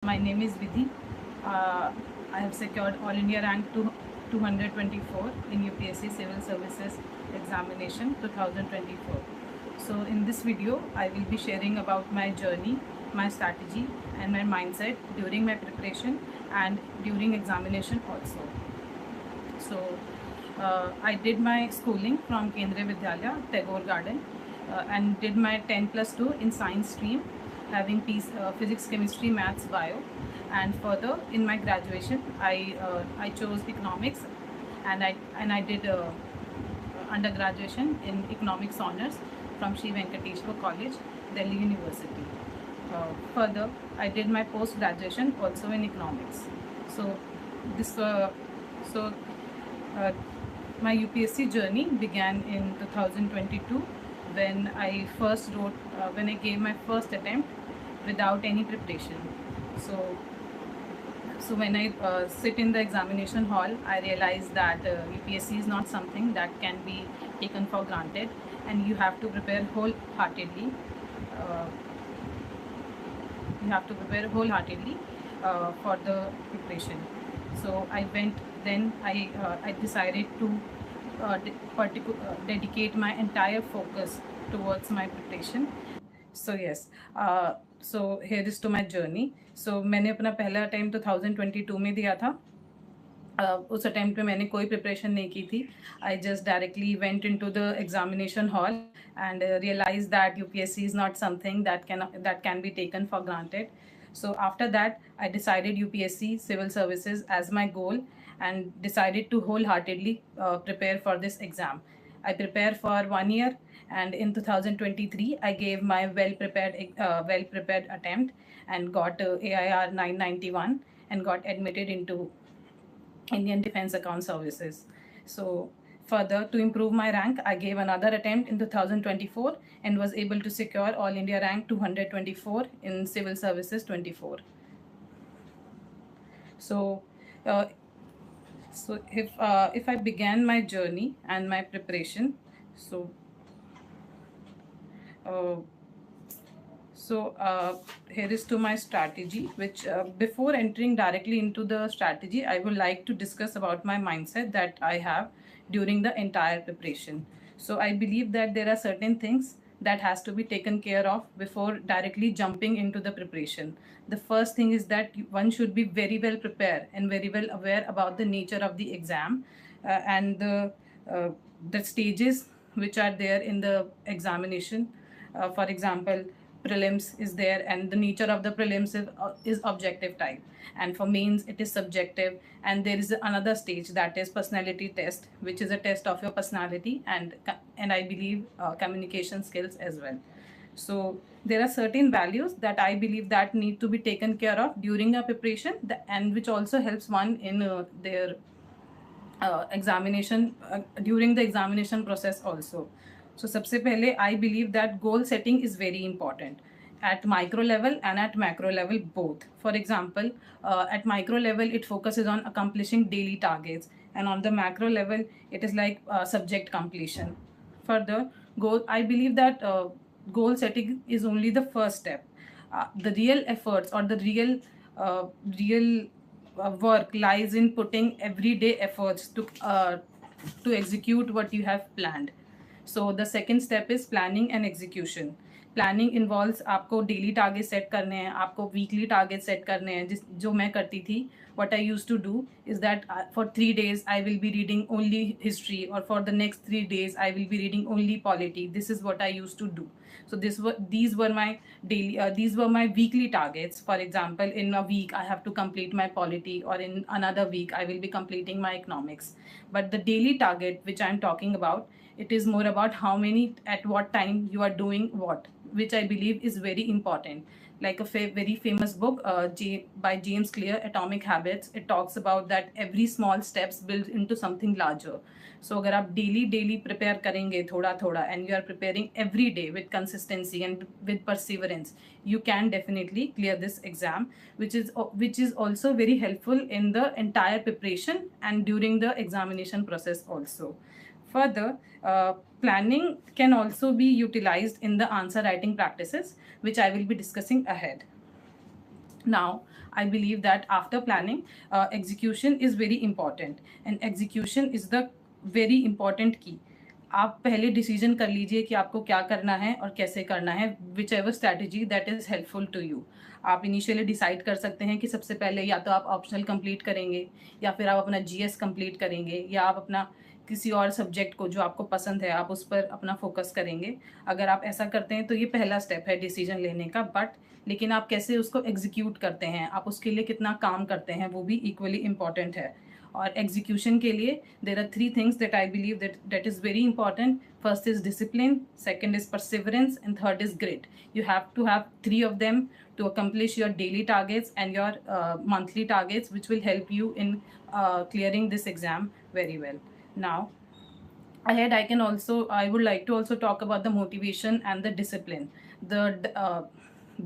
My name is Vidhi. Uh, I have secured All India rank 224 in UPSC Civil Services Examination 2024. So in this video, I will be sharing about my journey, my strategy and my mindset during my preparation and during examination also. So I did my schooling from Kendriya Vidyalaya, Tagore Garden, and did my 10+2 in science stream, having physics, chemistry, maths, bio. And further, in my graduation, I chose economics, and I did undergraduation in economics honors from Sri Venkateshwar College, Delhi University. Further, I did my post graduation also in economics. So this so uh, my UPSC journey began in 2022 when I first wrote, when I gave my first attempt without any preparation. So when I sit in the examination hall, I realized that UPSC is not something that can be taken for granted, and you have to prepare wholeheartedly. Uh, you have to prepare wholeheartedly for the preparation. So I went. Then I decided to dedicate my entire focus towards my preparation. So yes, so here is to my journey. So मैंने अपना पहला attempt 2022 में दिया था. उस attempt में मैंने कोई प्रिपरेशन नहीं की थी. I just directly went into the examination hall and realise that UPSC is not something that can be taken for granted. So after that, I decided UPSC Civil Services as my goal and decided to wholeheartedly prepare for this exam. I prepared for 1 year, and in 2023 I gave my well prepared attempt and got AIR 991 and got admitted into Indian Defence Account Services. So further, to improve my rank, I gave another attempt in 2024 and was able to secure All India rank 224 in Civil Services 24. So, uh, if I began my journey and my preparation, so uh, here is to my strategy, which before entering directly into the strategy, I would like to discuss about my mindset that I have during the entire preparation. So I believe that there are certain things that has to be taken care of before directly jumping into the preparation. The first thing is that one should be very well prepared and very well aware about the nature of the exam and the stages which are there in the examination. For example, prelims is there, and the nature of the prelims is objective type, and for mains it is subjective, and there is another stage that is personality test, which is a test of your personality and I believe communication skills as well. So there are certain values that I believe that need to be taken care of during a preparation, and which also helps one in their examination during the examination process also. So सबसे पहले I believe that goal setting is very important at micro level and at macro level both. For example, at micro level it focuses on accomplishing daily targets, and on the macro level it is like subject completion. Further, I believe that goal setting is only the first step. The real efforts or the real work lies in putting everyday efforts to execute what you have planned. So the second step is planning and execution. Planning involves आपको daily target set करने हैं, आपको weekly target set करने हैं. जो मैं करती थी, what I used to do is that for 3 days I will be reading only history, or for the next 3 days I will be reading only polity. This is what I used to do. So these were my weekly targets. For example, in a week I have to complete my polity, or in another week I will be completing my economics. But the daily target which I am talking about, it is more about how many, at what time you are doing what, which I believe is very important. Like a very famous book by James Clear, Atomic Habits, it talks about that every small steps build into something larger. So अगर आप daily prepare करेंगे थोड़ा थोड़ा, and you are preparing every day with consistency and with perseverance, you can definitely clear this exam, which is also very helpful in the entire preparation and during the examination process also. Further, planning can also be utilized in the answer writing practices, which I will be discussing ahead. Now, I believe that after planning, execution is very important, and execution is the very important key. आप पहले decision कर लीजिए कि आपको क्या करना है और कैसे करना है, whichever strategy that is helpful to you. आप इनिशियली डिसाइड कर सकते हैं कि सबसे पहले या तो आप ऑप्शनल कंप्लीट करेंगे, या फिर आप अपना जीएस कंप्लीट करेंगे, या आप अपना किसी और सब्जेक्ट को जो आपको पसंद है आप उस पर अपना फोकस करेंगे. अगर आप ऐसा करते हैं तो ये पहला स्टेप है डिसीजन लेने का. बट लेकिन आप कैसे उसको एग्जीक्यूट करते हैं, आप उसके लिए कितना काम करते हैं, वो भी इक्वली इम्पॉर्टेंट है. और एग्जीक्यूशन के लिए there are 3 things that I believe that is very important. First is discipline, second is perseverance, and third is grit. You have to have 3 of them to accomplish your daily targets and your monthly targets, which will help you in clearing this exam very well. Now, ahead I would like to also talk about the motivation and the discipline.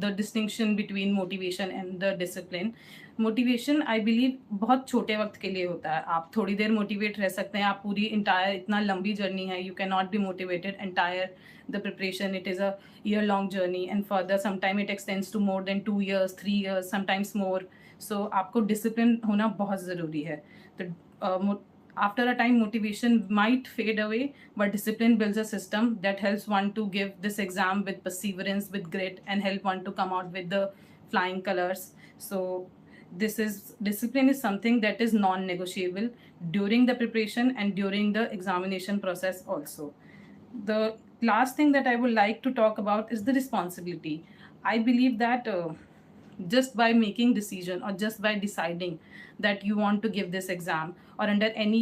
The distinction between motivation and the discipline. Motivation I believe बहुत छोटे वक्त के लिए होता है. आप थोड़ी देर motivate रह सकते हैं. आप पूरी इंटायर, इतना लंबी जर्नी है, you can not be motivated entire the preparation. It is a year long journey and further sometime it extends to more than 2 years 3 years sometimes more. So आपको डिसिप्लिन होना बहुत ज़रूरी है. तो after a time motivation might fade away, but discipline builds a system that helps one to give this exam with perseverance, with grit, and help one to come out with the flying colors. So discipline is something that is non-negotiable during the preparation and during the examination process also. The last thing that I would like to talk about is the responsibility. I believe that just by making decision or just by deciding that you want to give this exam, or under any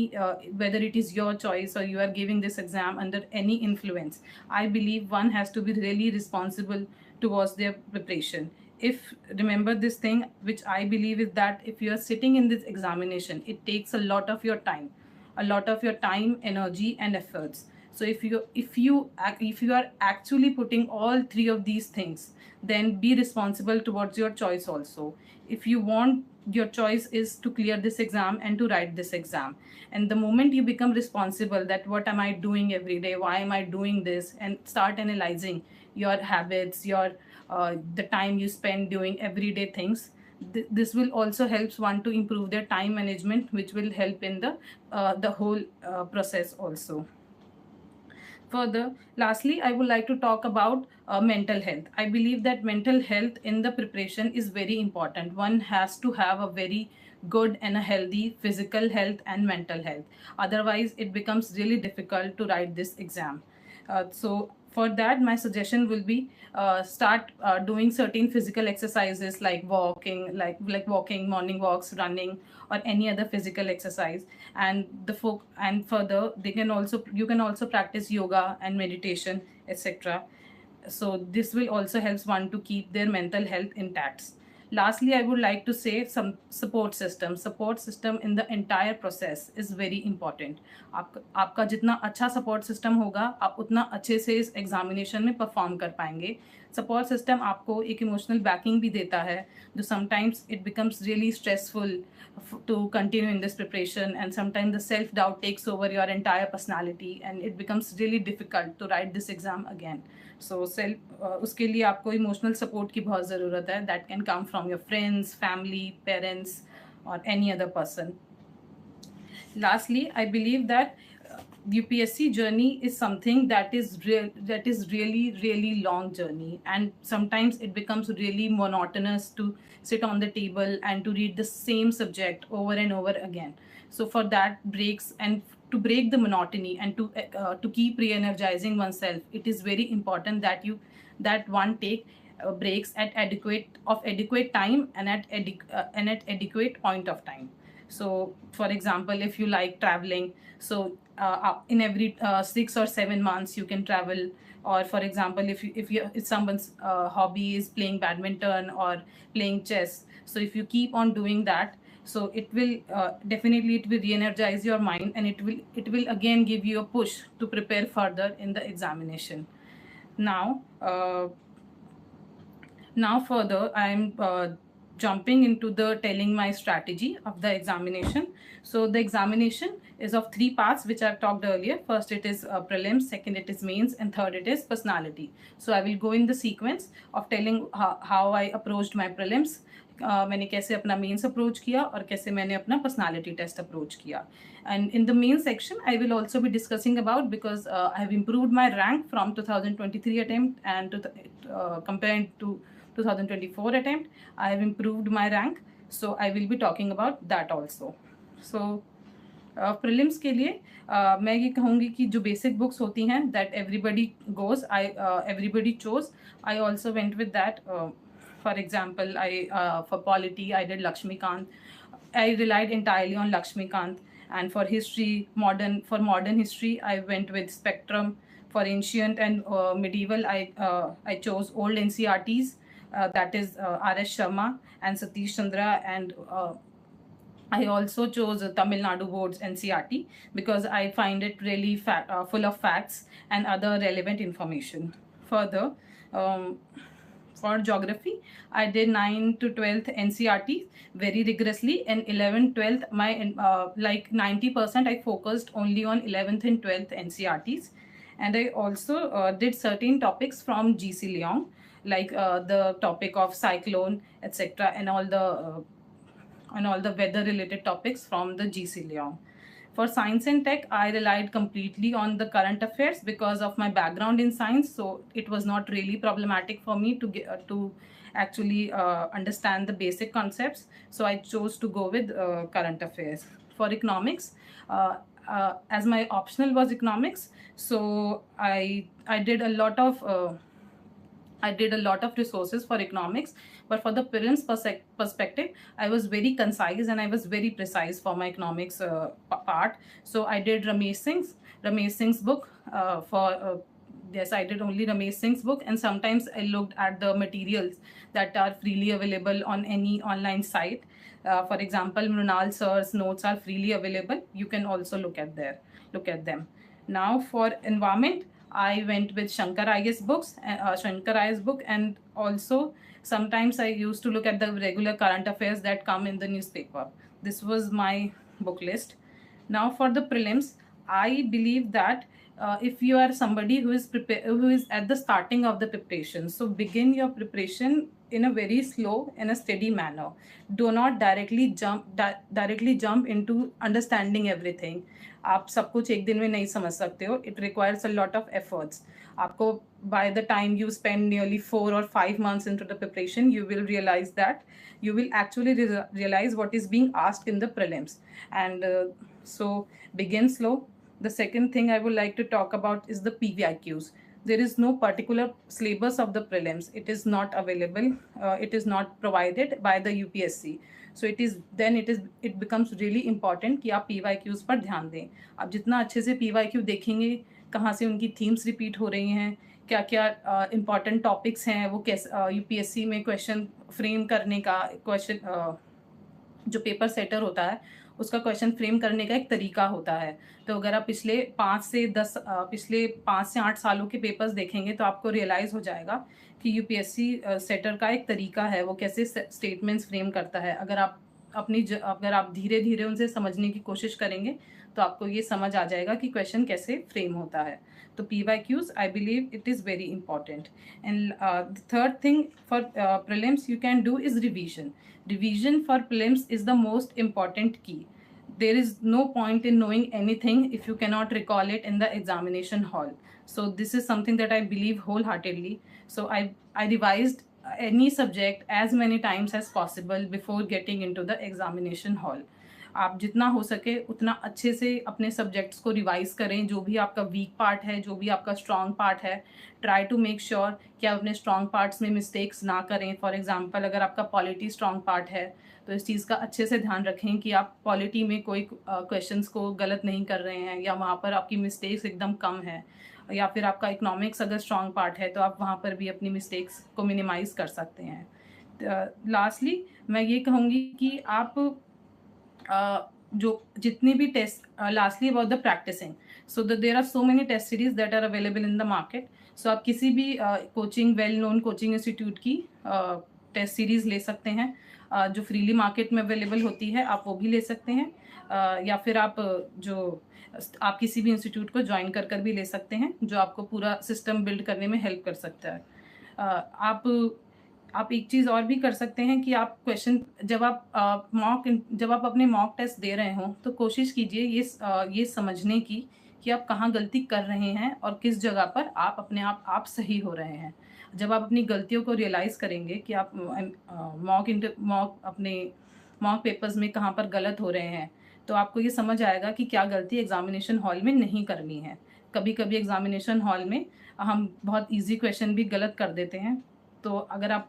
whether it is your choice or you are giving this exam under any influence, I believe one has to be really responsible towards their preparation. If remember this thing which I believe is that if you are sitting in this examination, it takes a lot of your time, energy and efforts. So if you are actually putting all 3 of these things, then be responsible towards your choice also. If you want, your choice is to clear this exam and to write this exam, and the moment you become responsible that what am I doing every day, why am I doing this, and start analyzing your habits, your the time you spend doing everyday things, this will also helps one to improve their time management, which will help in the whole process also. Further, lastly, I would like to talk about mental health. I believe that mental health in the preparation is very important. One has to have a very good and a healthy physical health and mental health. Otherwise, it becomes really difficult to write this exam. So for that, my suggestion will be start doing certain physical exercises like walking, like walking, morning walks, running, or any other physical exercise. And further, you can also practice yoga and meditation, etc. So this will also help one to keep their mental health intact. Lastly, I would like to say some support system in the entire process is very important. आपका जितना अच्छा support system होगा, आप उतना अच्छे से इस examination में परफॉर्म कर पाएंगे. सपोर्ट सिस्टम आपको एक इमोशनल बैकिंग भी देता है, जो sometimes it becomes really stressful to continue in this preparation, and sometimes the self-doubt takes over your entire personality and it becomes really difficult to write this exam again. So उसके लिए आपको emotional support की बहुत ज़रूरत है. That can come from your friends, family, parents, or any other person. Lastly, I believe that UPSC journey is something that is really long journey, and sometimes it becomes really monotonous to sit on the table and to read the same subject over and over again. So for that to break the monotony and to keep re-energizing oneself, it is very important that one take breaks at adequate time and at adequate point of time. So for example, if you like traveling, so in every 6 or 7 months you can travel. Or for example, if someone's hobby is playing badminton or playing chess, so if you keep on doing that, so it will definitely it will re-energize your mind, and it will again give you a push to prepare further in the examination. Now further, I'm jumping into the telling my strategy of the examination. So the examination is of 3 parts, which I've talked earlier. First it is prelims, second it is mains, and third it is personality. So I will go in the sequence of telling how I approached my prelims. मैंने कैसे अपना mains approach किया और कैसे मैंने अपना personality test approach किया. And in the main section I will also be discussing about, because I have improved my rank from 2023 attempt and compared to 2024 attempt. I have improved my rank, so I will be talking about that also. So prelims के लिए मैं ये कहूँगी कि जो basic books होती हैं that everybody goes, everybody chose, I also went with that. For example, for polity I did Lakshmikant. I relied entirely on Lakshmikant. And for history, modern history, I went with Spectrum. For ancient and medieval, I chose old NCRTs, that is R.S. Sharma and Satish Chandra, and I also chose Tamil Nadu Board's NCRT because I find it really full of facts and other relevant information. Further, for geography, I did 9th to 12th NCRT very rigorously, and 11th, 12th, my like 90% I focused only on 11th and 12th NCRTs. And I also did certain topics from GC Leong, like the topic of cyclone, etc., and all the weather related topics from the GC Leong. For science and tech, I relied completely on the current affairs because of my background in science, so it was not really problematic for me to actually understand the basic concepts. So I chose to go with current affairs. For economics, as my optional was economics, so I did a lot of resources for economics, but for the prelims perspective, I was very concise and I was very precise for my economics part. So I did Ramesh Singh's book yes, I did only Ramesh Singh's book, and sometimes I looked at the materials that are freely available on any online site. For example, Mrunal sir's notes are freely available. You can also look at them. Now for environment, I went with Shankar IS books, Shankar IS book, and also sometimes I used to look at the regular current affairs that come in the newspaper. This was my book list. Now for the prelims, I believe that if you are somebody who is at the starting of the preparation, so begin your preparation in a very slow and a steady manner. Do not directly jump into understanding everything. आप सब कुछ एक दिन में नहीं समझ सकते हो. It requires a lot of efforts. आपको by the time you spend nearly 4 or 5 months into the preparation, you will realize that you will actually realize what is being asked in the prelims. And so begin slow. The second thing I would like to talk about is the PVIQs. There is no particular syllabus of the prelims. It is not available. It is not provided by the UPSC. So it becomes really important कि आप PYQs पर ध्यान दें. आप जितना अच्छे से PYQ देखेंगे, कहाँ से उनकी थीम्स रिपीट हो रही हैं, क्या क्या इम्पॉर्टेंट टॉपिक्स हैं, वो कैसे UPSC में क्वेश्चन फ्रेम करने का जो पेपर सेटर होता है उसका क्वेश्चन फ्रेम करने का एक तरीका होता है. तो अगर आप पिछले 5 से 8 सालों के पेपर्स देखेंगे तो आपको रियलाइज़ हो जाएगा कि UPSC सेटर का एक तरीका है, वो कैसे स्टेटमेंट्स फ्रेम करता है. अगर आप धीरे धीरे उनसे समझने की कोशिश करेंगे तो आपको ये समझ आ जाएगा कि क्वेश्चन कैसे फ्रेम होता है. तो PYQs, I believe it is very important. And the third thing for prelims you can do is revision. Revision for prelims is the most important key. There is no point in knowing anything if you cannot recall it in the examination hall. So this is something that I believe wholeheartedly. So I revised any subject as many times as possible before getting into the examination hall. आप जितना हो सके उतना अच्छे से अपने subjects को revise करें. जो भी आपका वीक पार्ट है, जो भी आपका स्ट्रॉन्ग पार्ट है, ट्राई टू मेक श्योर कि आप अपने स्ट्रॉन्ग पार्ट्स में मिस्टेक्स ना करें. फॉर एग्जांपल, अगर आपका पॉलिटी स्ट्रॉन्ग पार्ट है तो इस चीज़ का अच्छे से ध्यान रखें कि आप पॉलिटी में कोई क्वेश्चंस को गलत नहीं कर रहे हैं, या वहाँ पर आपकी मिस्टेक्स एकदम कम है. या फिर आपका इकोनॉमिक्स अगर स्ट्रॉन्ग पार्ट है तो आप वहाँ पर भी अपनी मिस्टेक्स को मिनिमाइज़ कर सकते हैं. लास्टली मैं ये कहूँगी कि आप जो जितनी भी test, lastly about the practicing, so there are so many test series that are available in the market. So आप किसी भी वेल नोन कोचिंग इंस्टीट्यूट की टेस्ट सीरीज ले सकते हैं. जो फ्रीली मार्केट में अवेलेबल होती है आप वो भी ले सकते हैं, या फिर आप किसी भी इंस्टीट्यूट को ज्वाइन कर भी ले सकते हैं जो आपको पूरा सिस्टम बिल्ड करने में हेल्प कर सकता है. आप आप एक चीज़ और भी कर सकते हैं कि आप क्वेश्चन जब आप अपने मॉक टेस्ट दे रहे हों तो कोशिश कीजिए ये समझने की कि आप कहाँ गलती कर रहे हैं और किस जगह पर आप अपने आप सही हो रहे हैं। जब आप अपनी गलतियों को रियलाइज़ करेंगे कि आप मॉक पेपर्स में कहाँ पर गलत हो रहे हैं, तो आपको ये समझ आएगा कि क्या गलती एग्ज़ामिनेशन हॉल में नहीं करनी है। कभी-कभी एग्ज़ामिनेशन हॉल में हम बहुत ईज़ी क्वेश्चन भी गलत कर देते हैं। तो अगर आप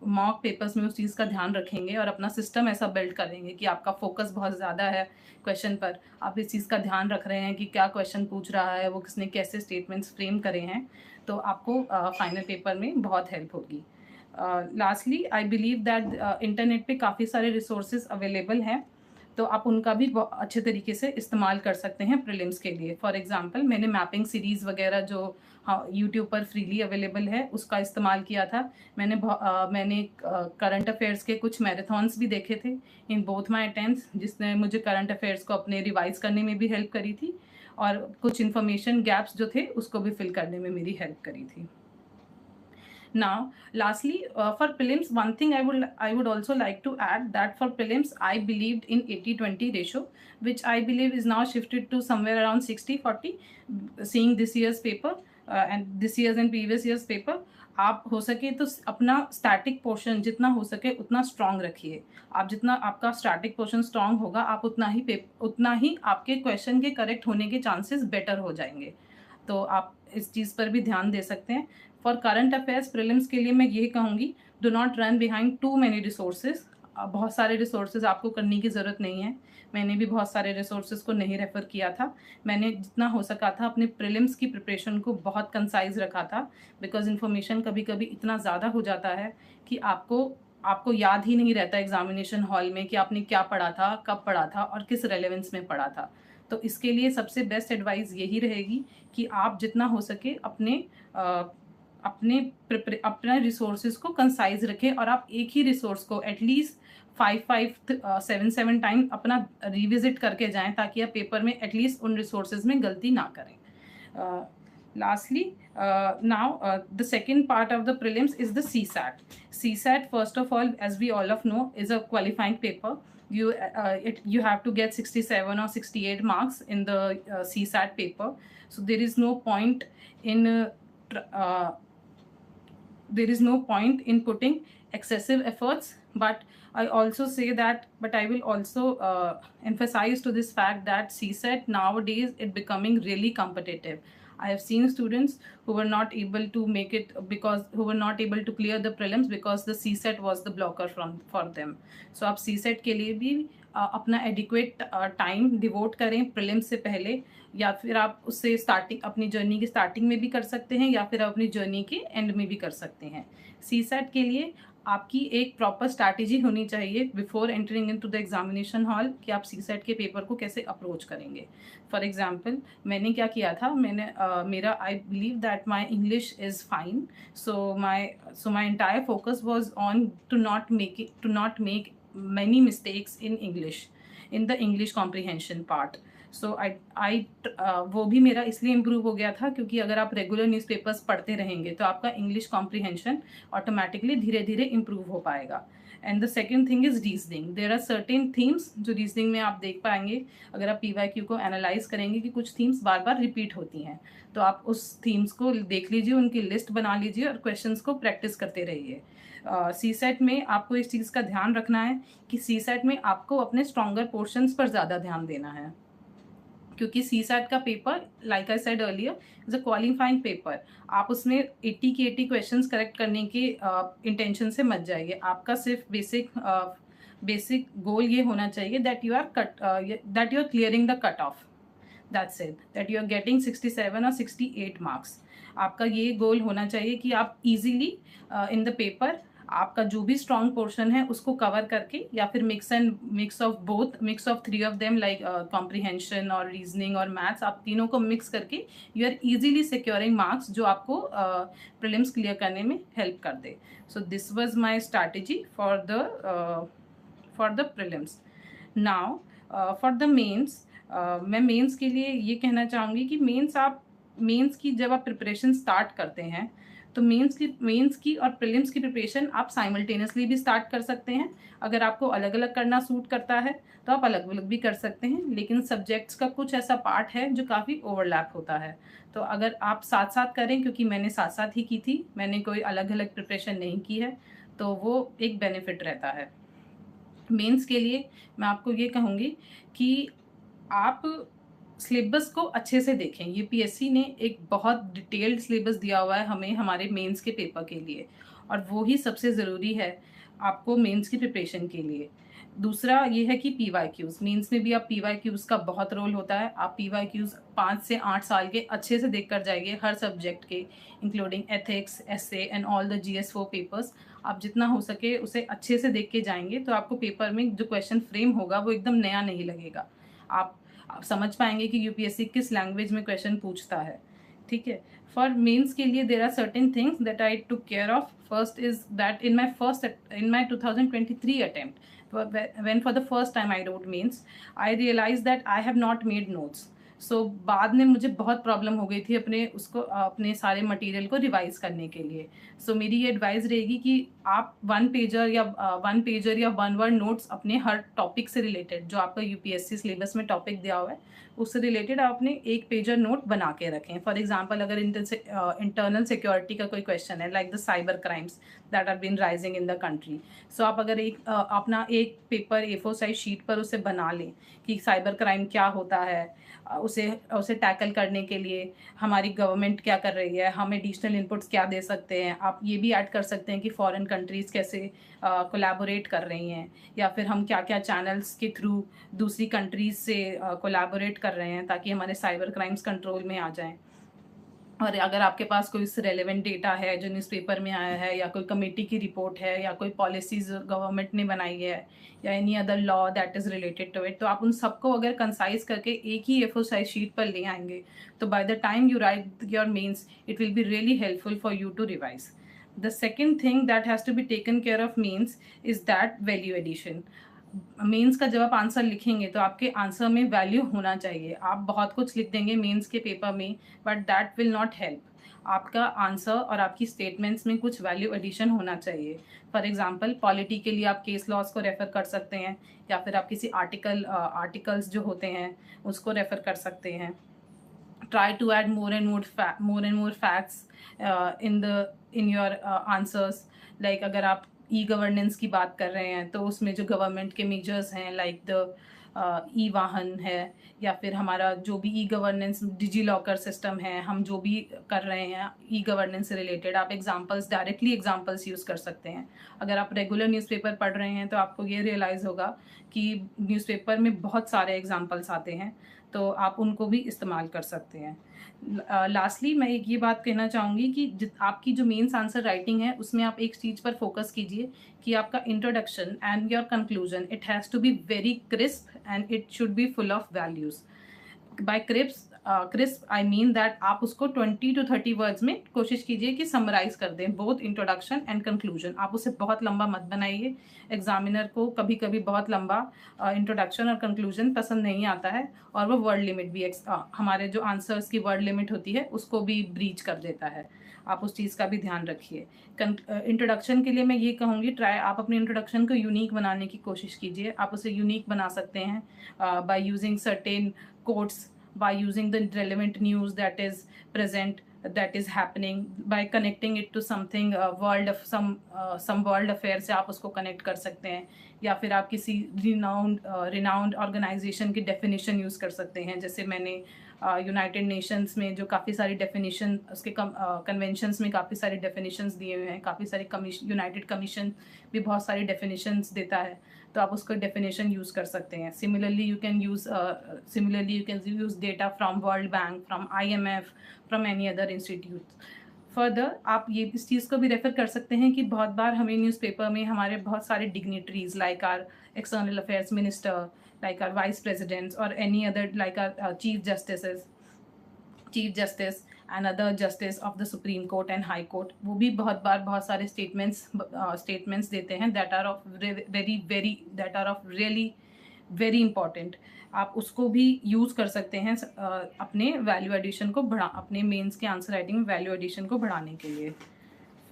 मॉक पेपर्स में उस चीज़ का ध्यान रखेंगे और अपना सिस्टम ऐसा बिल्ड करेंगे कि आपका फोकस बहुत ज़्यादा है क्वेश्चन पर, आप इस चीज़ का ध्यान रख रहे हैं कि क्या क्वेश्चन पूछ रहा है, वो किसने कैसे स्टेटमेंट्स फ्रेम करे हैं, तो आपको फाइनल पेपर में बहुत हेल्प होगी। Lastly I believe that internet पे काफ़ी सारे रिसोर्सेज अवेलेबल हैं, तो आप उनका भी अच्छे तरीके से इस्तेमाल कर सकते हैं प्रीलिम्स के लिए। फॉर एग्जांपल मैंने मैपिंग सीरीज़ वगैरह जो यूट्यूब पर फ्रीली अवेलेबल है उसका इस्तेमाल किया था। मैंने करंट अफेयर्स के कुछ मैराथन्स भी देखे थे इन बोथ माय अटेम्प्ट्स, जिसने मुझे करंट अफेयर्स को अपने रिवाइज करने में भी हेल्प करी थी और कुछ इन्फॉर्मेशन गैप्स जो थे उसको भी फिल करने में मेरी हेल्प करी थी। Now, lastly, for prelims, one thing I would also like to add that for prelims, I believed in 80-20 ratio, which I believe is now shifted to somewhere around 60-40. Seeing this year's paper and this year's and previous year's paper, आप हो सके तो अपना static portion जितना हो सके उतना strong रखिए। आप जितना आपका स्टैटिक पोर्शन स्ट्रांग होगा, आप उतना ही आपके क्वेश्चन के करेक्ट होने के चांसेस बेटर हो जाएंगे। तो आप इस चीज़ पर भी ध्यान दे सकते हैं। फॉर करंट अफेयर्स प्रीलिम्स के लिए मैं ये कहूँगी, do not run behind too many resources. बहुत सारे रिसोर्सेज आपको करने की ज़रूरत नहीं है। मैंने भी बहुत सारे रिसोर्सेज को नहीं रेफ़र किया था। मैंने जितना हो सका था अपने प्रीलिम्स की प्रिपरेशन को बहुत कंसाइज रखा था, बिकॉज इन्फॉर्मेशन कभी कभी इतना ज़्यादा हो जाता है कि आपको याद ही नहीं रहता एग्जामिनेशन हॉल में कि आपने क्या पढ़ा था, कब पढ़ा था और किस रेलेवेंस में पढ़ा था। तो इसके लिए सबसे बेस्ट एडवाइस यही रहेगी कि आप जितना हो सके अपने रिसोर्सेज को कंसाइज रखें और आप एक ही रिसोर्स को एटलीस्ट 7 टाइम अपना रिविजिट करके जाएं, ताकि आप पेपर में एटलीस्ट उन रिसोर्सेज में गलती ना करें। Lastly, now the second part of the prelims is the CSAT. CSAT, first of all, as we all of know, is a qualifying paper. You have to get 67 or 68 marks in the CSAT paper. So there is no point in putting excessive efforts. But I will also emphasize to this fact that CSAT nowadays it becoming really competitive. I have seen students who were not able to clear the prelims because the CSAT was the blocker for them. So आप CSAT के लिए भी अपना adequate time devote करें prelims से पहले, या फिर आप उससे अपनी जर्नी की स्टार्टिंग में भी कर सकते हैं या फिर अपनी जर्नी के एंड में भी कर सकते हैं। CSAT के लिए आपकी एक प्रॉपर स्ट्रैटेजी होनी चाहिए before entering into the examination hall कि आप CSAT के पेपर को कैसे अप्रोच करेंगे। फॉर एग्जांपल मैंने क्या किया था, मेरा I believe that my English is fine, so my entire focus was on to not make many mistakes in the English comprehension part. So वो भी मेरा इसलिए इम्प्रूव हो गया था क्योंकि अगर आप रेगुलर न्यूज़पेपर्स पढ़ते रहेंगे तो आपका इंग्लिश कॉम्प्रीहेंशन ऑटोमेटिकली धीरे धीरे इम्प्रूव हो पाएगा। And the second thing is reasoning. There are certain themes जो रीजनिंग में आप देख पाएंगे अगर आप PYQ को एनालाइज करेंगे कि कुछ थीम्स बार बार रिपीट होती हैं, तो आप उस थीम्स को देख लीजिए, उनकी लिस्ट बना लीजिए और क्वेश्चंस को प्रैक्टिस करते रहिए। CSAT में आपको इस चीज़ का ध्यान रखना है कि CSAT में आपको अपने स्ट्रॉन्गर पोर्शंस पर ज़्यादा ध्यान देना है, क्योंकि CSAT का paper like I said earlier is a qualifying paper. आप उसमें 80 की 80 क्वेश्चंस करेक्ट करने के इंटेंशन से मत जाइए। आपका सिर्फ बेसिक गोल ये होना चाहिए that you are clearing the cut off, that's it, that you are getting 67 और 68 मार्क्स। आपका ये गोल होना चाहिए कि आप इजीली इन द पेपर आपका जो भी स्ट्रॉन्ग पोर्शन है उसको कवर करके, या फिर mix of 3 of them like comprehension और रीजनिंग और मैथ्स, आप तीनों को मिक्स करके you are easily securing marks जो आपको प्रीलिम्स क्लियर करने में हेल्प कर दे। So this was my strategy for the prelims. Now for the mains, मैं मेंस के लिए ये कहना चाहूँगी कि मेंस की जब आप प्रिपरेशन स्टार्ट करते हैं तो मेंस की और प्रीलिम्स की प्रिपरेशन आप साइमल्टेनियसली भी स्टार्ट कर सकते हैं। अगर आपको अलग अलग करना सूट करता है तो आप अलग अलग भी कर सकते हैं, लेकिन सब्जेक्ट्स का कुछ ऐसा पार्ट है जो काफ़ी ओवरलैप होता है। तो अगर आप साथ साथ करें, क्योंकि मैंने साथ साथ ही की थी, मैंने कोई अलग अलग प्रिपरेशन नहीं की है, तो वो एक बेनिफिट रहता है। मेंस के लिए मैं आपको ये कहूँगी कि आप सिलेबस को अच्छे से देखें। यूपीएससी ने एक बहुत डिटेल्ड सिलेबस दिया हुआ है हमें हमारे मेंस के पेपर के लिए, और वो ही सबसे ज़रूरी है आपको मेंस की प्रिपरेशन के लिए। दूसरा ये है कि पीवाईक्यूज़, मेंस में भी आप पीवाईक्यूज़ का बहुत रोल होता है। आप पीवाईक्यूज़ 5 से 8 साल के अच्छे से देख कर जाइए, हर सब्जेक्ट के, including ethics, essay and all the जीएस4 पेपर्स। आप जितना हो सके उसे अच्छे से देख के जाएंगे तो आपको पेपर में जो क्वेश्चन फ्रेम होगा वो एकदम नया नहीं लगेगा। आप समझ पाएंगे कि यूपीएससी किस लैंग्वेज में क्वेश्चन पूछता है। ठीक है। फॉर मेंस के लिए there are certain things that I took care of. First is that in my 2023 attempt, when for the first time I wrote mains, I realized that I have not made notes. सो बाद में मुझे बहुत problem हो गई थी अपने सारे material को रिवाइज करने के लिए। सो मेरी ये एडवाइस रहेगी कि आप वन पेजर या वन वर्ड नोट्स अपने हर टॉपिक से रिलेटेड, जो आपका यूपीएससी सिलेबस में टॉपिक दिया हुआ है उससे रिलेटेड आप अपने एक पेजर नोट बना के रखें। फॉर एग्जांपल, अगर इंटरनल सिक्योरिटी का कोई क्वेश्चन है, like the cyber crimes that are been rising in the country, so आप अगर अपना एक पेपर A4 साइज शीट पर उसे बना लें कि साइबर क्राइम क्या होता है, उसे टैकल करने के लिए हमारी गवर्नमेंट क्या कर रही है, हम एडिशनल इनपुट्स क्या दे सकते हैं। आप ये भी ऐड कर सकते हैं कि फॉरेन कंट्रीज़ कैसे कोलैबोरेट कर रही हैं, या फिर हम क्या क्या चैनल्स के थ्रू दूसरी कंट्रीज़ से कोलैबोरेट कर रहे हैं ताकि हमारे साइबर क्राइम्स कंट्रोल में आ जाएं। और अगर आपके पास कोई रेलेवेंट डेटा है जो न्यूज़पेपर में आया है, या कोई कमेटी की रिपोर्ट है, या कोई पॉलिसीज़ गवर्नमेंट ने बनाई है, या any other law that is related to it, तो आप उन सबको अगर कंसाइज करके एक ही A4 साइज शीट पर ले आएंगे तो by the time you write your mains it will be really helpful for you to revise. The second thing that has to be taken care of means is that value addition. Mains का जब आप answer लिखेंगे तो आपके answer में value होना चाहिए। आप बहुत कुछ लिख देंगे मेंस के पेपर में, but that will not help. आपका आंसर और आपकी स्टेटमेंट्स में कुछ वैल्यू एडिशन होना चाहिए। फॉर एग्जांपल, पॉलिटी के लिए आप केस लॉज को रेफ़र कर सकते हैं, या फिर आप किसी आर्टिकल्स जो होते हैं उसको रेफ़र कर सकते हैं। Try to add more and more facts in your answers. Like अगर आप ई गवर्नेंस की बात कर रहे हैं तो उसमें जो गवर्नमेंट के मेजर्स हैं, लाइक द ई वाहन है, या फिर हमारा जो भी e governance digi locker system है, हम जो भी कर रहे हैं ई गवर्नेंस से रिलेटेड, आप डायरेक्टली एग्जांपल्स यूज़ कर सकते हैं। अगर आप रेगुलर न्यूज़पेपर पढ़ रहे हैं तो आपको ये रियलाइज़ होगा कि न्यूज़पेपर में बहुत सारे एग्जांपल्स आते हैं, तो आप उनको भी इस्तेमाल कर सकते हैं। लास्टली मैं एक ये बात कहना चाहूँगी कि आपकी जो मेंस आंसर राइटिंग है उसमें आप एक चीज़ पर फोकस कीजिए कि आपका introduction and your conclusion, it has to be very crisp and it should be full of values. By crisp I mean that आप उसको 20 to 30 वर्ड्स में कोशिश कीजिए कि समराइज कर दें बोथ इंट्रोडक्शन एंड कंक्लूजन। आप उसे बहुत लंबा मत बनाइए। एग्जामिनर को कभी कभी बहुत लंबा इंट्रोडक्शन और कंक्लूजन पसंद नहीं आता है, और वो वर्ड लिमिट भी हमारे जो आंसर्स की वर्ड लिमिट होती है उसको भी ब्रीच कर देता है। आप उस चीज़ का भी ध्यान रखिए। इंट्रोडक्शन के लिए मैं ये कहूँगी, आप अपने इंट्रोडक्शन को यूनिक बनाने की कोशिश कीजिए। आप उसे यूनिक बना सकते हैं by using certain quotes, by using the relevant news that is present, that is happening, by connecting it to something some world affair से आप उसको connect कर सकते हैं, या फिर आप किसी renowned organization की definition यूज़ कर सकते हैं। जैसे मैंने यूनाइटेड नेशंस में जो काफ़ी सारी डेफिनेशन, उसके कन्वेंशंस में काफ़ी सारी डेफिनेशंस दिए हुए हैं, काफ़ी सारी यूनाइटेड कमीशन भी बहुत सारी डेफिनेशंस देता है, तो आप उसको डेफिनेशन यूज़ कर सकते हैं। Similarly you can use data from world bank, from IMF, from any other institute. Further आप ये इस चीज़ को भी रेफ़र कर सकते हैं कि बहुत बार हमें न्यूज़पेपर में हमारे बहुत सारे dignitaries, like our external affairs minister, like our vice presidents, or any other, like our chief justice and other justice of the Supreme Court and High Court, वो भी बहुत बार बहुत सारे statements देते हैं that are of really very important। आप उसको भी यूज़ कर सकते हैं अपने वैल्यू एडिशन को अपने मेंस के आंसर राइटिंग में वैल्यू एडिशन को बढ़ाने के लिए।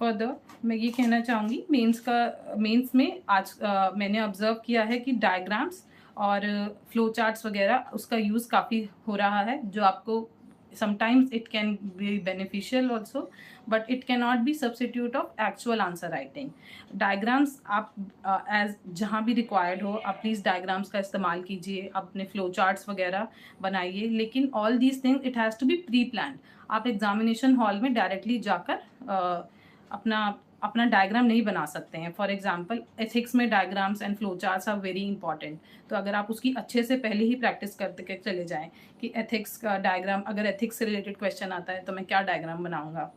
फर्दर मैं ये कहना चाहूँगी मेंस में आज मैंने ऑब्जर्व किया है कि डायग्राम्स और फ्लो चार्ट्स वगैरह उसका यूज़ काफ़ी हो रहा है, जो आपको sometimes it can be beneficial also, but it cannot be substitute of actual answer writing. Diagrams आप एज जहाँ भी रिक्वायर्ड हो आप प्लीज़ डायग्राम्स का इस्तेमाल कीजिए, अपने फ्लो चार्ट्स वगैरह बनाइए, लेकिन all these things it has to be pre planned. आप एग्जामिनेशन हॉल में डायरेक्टली जाकर अपना अपना डायग्राम नहीं बना सकते हैं। फॉर एग्जाम्पल एथिक्स में diagrams and flow charts are very important, तो अगर आप उसकी अच्छे से पहले ही प्रैक्टिस करते के चले जाएं कि एथिक्स का डायग्राम, अगर एथिक्स से रिलेटेड क्वेश्चन आता है तो मैं क्या डायग्राम बनाऊंगा,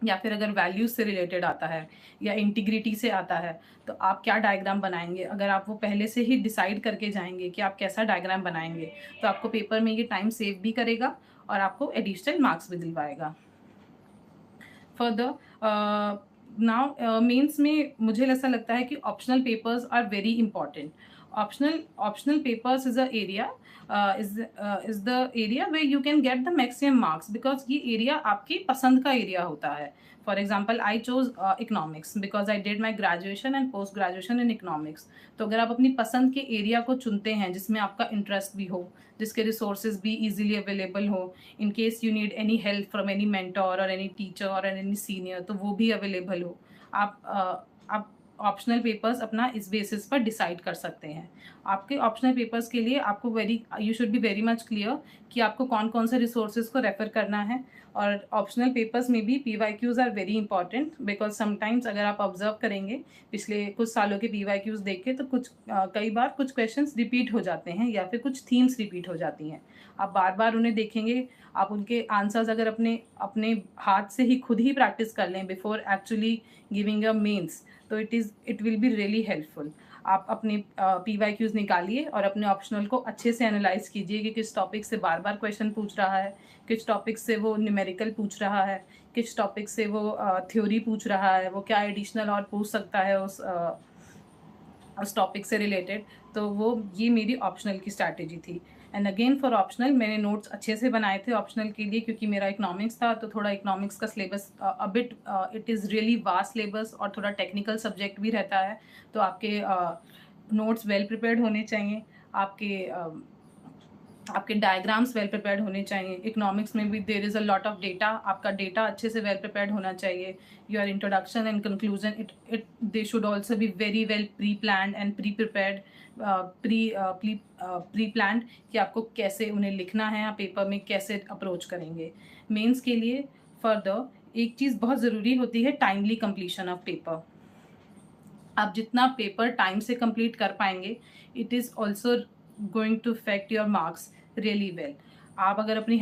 या फिर अगर वैल्यूज से रिलेटेड आता है या इंटीग्रिटी से आता है तो आप क्या डायग्राम बनाएंगे, अगर आप वो पहले से ही डिसाइड करके जाएंगे कि आप कैसा डायग्राम बनाएंगे तो आपको पेपर में ये टाइम सेव भी करेगा और आपको एडिशनल मार्क्स भी दिलवाएगा। फर्दर नाउ मेंस में मुझे ऐसा लगता है कि optional papers are very important. Optional papers is a area is the area where you can get the maximum marks, because ये एरिया आपकी पसंद का एरिया होता है। For example I chose economics because I did my graduation and post graduation in economics. तो अगर आप अपनी पसंद के एरिया को चुनते हैं जिसमें आपका इंटरेस्ट भी हो, जिसके रिसोर्सेज भी इजीली अवेलेबल हो, in case you need any help from any mentor और एनी टीचर और एनी सीनियर, तो वो भी अवेलेबल हो, आप ऑप्शनल पेपर्स अपना इस बेसिस पर डिसाइड कर सकते हैं। आपके ऑप्शनल पेपर्स के लिए आपको you should be very much clear कि आपको कौन कौन से रिसोर्सेज को रेफर करना है। और ऑप्शनल पेपर्स में भी PYQs are very important, because sometimes अगर आप ऑब्जर्व करेंगे पिछले कुछ सालों के PYQs देख के, तो कई बार कुछ क्वेश्चंस रिपीट हो जाते हैं या फिर कुछ थीम्स रिपीट हो जाती हैं। आप बार बार उन्हें देखेंगे, आप उनके आंसर्स अगर अपने अपने हाथ से ही खुद ही प्रैक्टिस कर लें before actually giving a mains, तो it will be really helpful. आप अपने PYQs निकालिए और अपने ऑप्शनल को अच्छे से एनालाइज कीजिए कि किस टॉपिक से बार बार क्वेश्चन पूछ रहा है, किस टॉपिक से वो न्यूमेरिकल पूछ रहा है, किस टॉपिक से वो थ्योरी पूछ रहा है, वो क्या एडिशनल और पूछ सकता है उस टॉपिक से रिलेटेड। तो वो ये मेरी ऑप्शनल की स्ट्रैटेजी थी। एंड अगेन फॉर ऑप्शनल मैंने नोट्स अच्छे से बनाए थे ऑप्शनल के लिए, क्योंकि मेरा इकोनॉमिक्स था तो थोड़ा इकोनॉमिक्स का syllabus a bit it is really vast syllabus और थोड़ा टेक्निकल सब्जेक्ट भी रहता है, तो आपके नोट्स वेल प्रिपेयर्ड होने चाहिए, आपके डायग्राम्स वेल प्रिपेयर्ड होने चाहिए। इकोनॉमिक्स में भी देर is a lot of data, आपका डेटा अच्छे से वेल प्रिपेयर्ड होना चाहिए। Your introduction and conclusion it they should also be very well pre planned and pre prepared, pre planned कि आपको कैसे उन्हें लिखना है, आप पेपर में कैसे अप्रोच करेंगे। मेंस के लिए फर्दर एक चीज़ बहुत ज़रूरी होती है, टाइमली कंप्लीशन ऑफ पेपर। आप जितना पेपर टाइम से कंप्लीट कर पाएंगे, it is also going to affect your marks really well. आप अगर अपनी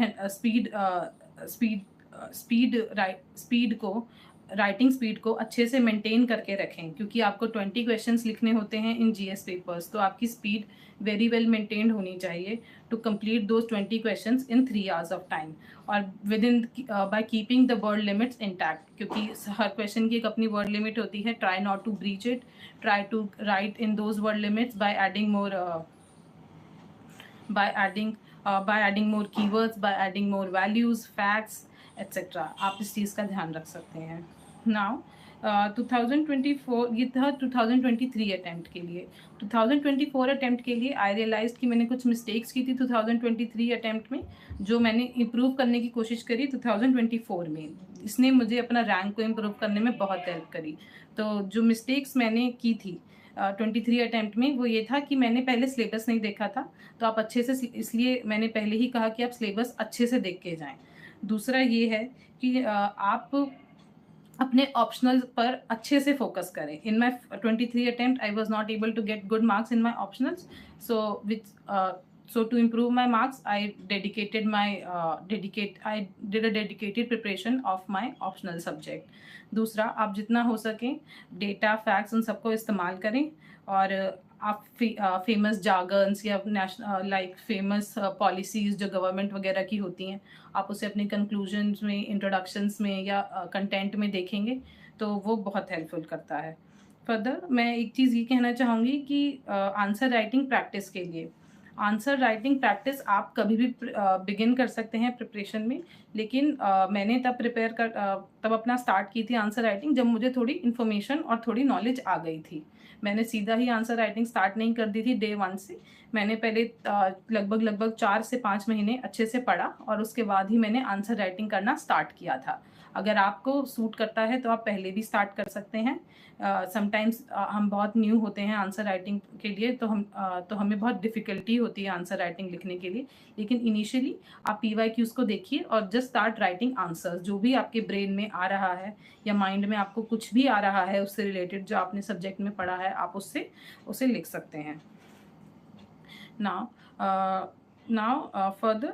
स्पीड को राइटिंग स्पीड को अच्छे से मेंटेन करके रखें, क्योंकि आपको 20 क्वेश्चंस लिखने होते हैं इन GS पेपर्स, तो आपकी स्पीड वेरी वेल मेंटेन्ड होनी चाहिए to complete those 20 questions in 3 hours of time, और within by keeping the word limits intact, क्योंकि हर क्वेश्चन की एक अपनी वर्ड लिमिट होती है। Try not to breach it, try to write in those word limits by adding more keywords, by adding more values, facts, etc. आप इस चीज़ का ध्यान रख सकते हैं। नाउ 2024 ये था 2023 अटैम्प्ट के लिए। 2024 अटैम्प्ट के लिए आई रियलाइज कि मैंने कुछ मिस्टेक्स की थी 2023 अटैम्प्ट में, जो मैंने इम्प्रूव करने की कोशिश करी 2024 में। इसने मुझे अपना रैंक को इम्प्रूव करने में बहुत हेल्प करी। तो जो मिस्टेक्स मैंने की थी 23 अटैम्प्ट में, वो ये था कि मैंने पहले सिलेबस नहीं देखा था, तो आप अच्छे से, इसलिए मैंने पहले ही कहा कि आप सिलेबस अच्छे से देख के जाएं। दूसरा ये है कि आप अपने ऑप्शनल पर अच्छे से फोकस करें। In my 23 attempt I was not able to get good marks in my optionals, so to improve my marks I did a dedicated preparation of my optional subject. दूसरा, आप जितना हो सके डेटा फैक्ट्स उन सबको इस्तेमाल करें, और आप फेमस जार्गन्स या लाइक फेमस पॉलिसीज़ जो गवर्नमेंट वगैरह की होती हैं, आप उसे अपने कंक्लूजन्स में, इंट्रोडक्शंस में या कंटेंट में देखेंगे तो वो बहुत हेल्पफुल करता है। फर्दर मैं एक चीज़ ये कहना चाहूँगी कि आंसर राइटिंग प्रैक्टिस के लिए आंसर राइटिंग प्रैक्टिस आप कभी भी बिगिन कर सकते हैं प्रिपरेशन में, लेकिन मैंने तब अपना स्टार्ट की थी आंसर राइटिंग जब मुझे थोड़ी इन्फॉर्मेशन और थोड़ी नॉलेज आ गई थी। मैंने सीधा ही आंसर राइटिंग स्टार्ट नहीं कर दी थी डे 1 से। मैंने पहले लगभग 4 से 5 महीने अच्छे से पढ़ा और उसके बाद ही मैंने आंसर राइटिंग करना स्टार्ट किया था। अगर आपको सूट करता है तो आप पहले भी स्टार्ट कर सकते हैं। समटाइम्स हम बहुत न्यू होते हैं आंसर राइटिंग के लिए, तो हमें बहुत डिफ़िकल्टी होती है आंसर राइटिंग लिखने के लिए। लेकिन इनिशियली आप PYQs को देखिए और जस्ट स्टार्ट राइटिंग आंसर्स। जो भी आपके ब्रेन में आ रहा है या माइंड में आपको कुछ भी आ रहा है उससे रिलेटेड, जो आपने सब्जेक्ट में पढ़ा है, आप उसे लिख सकते हैं। नाउ फर्दर,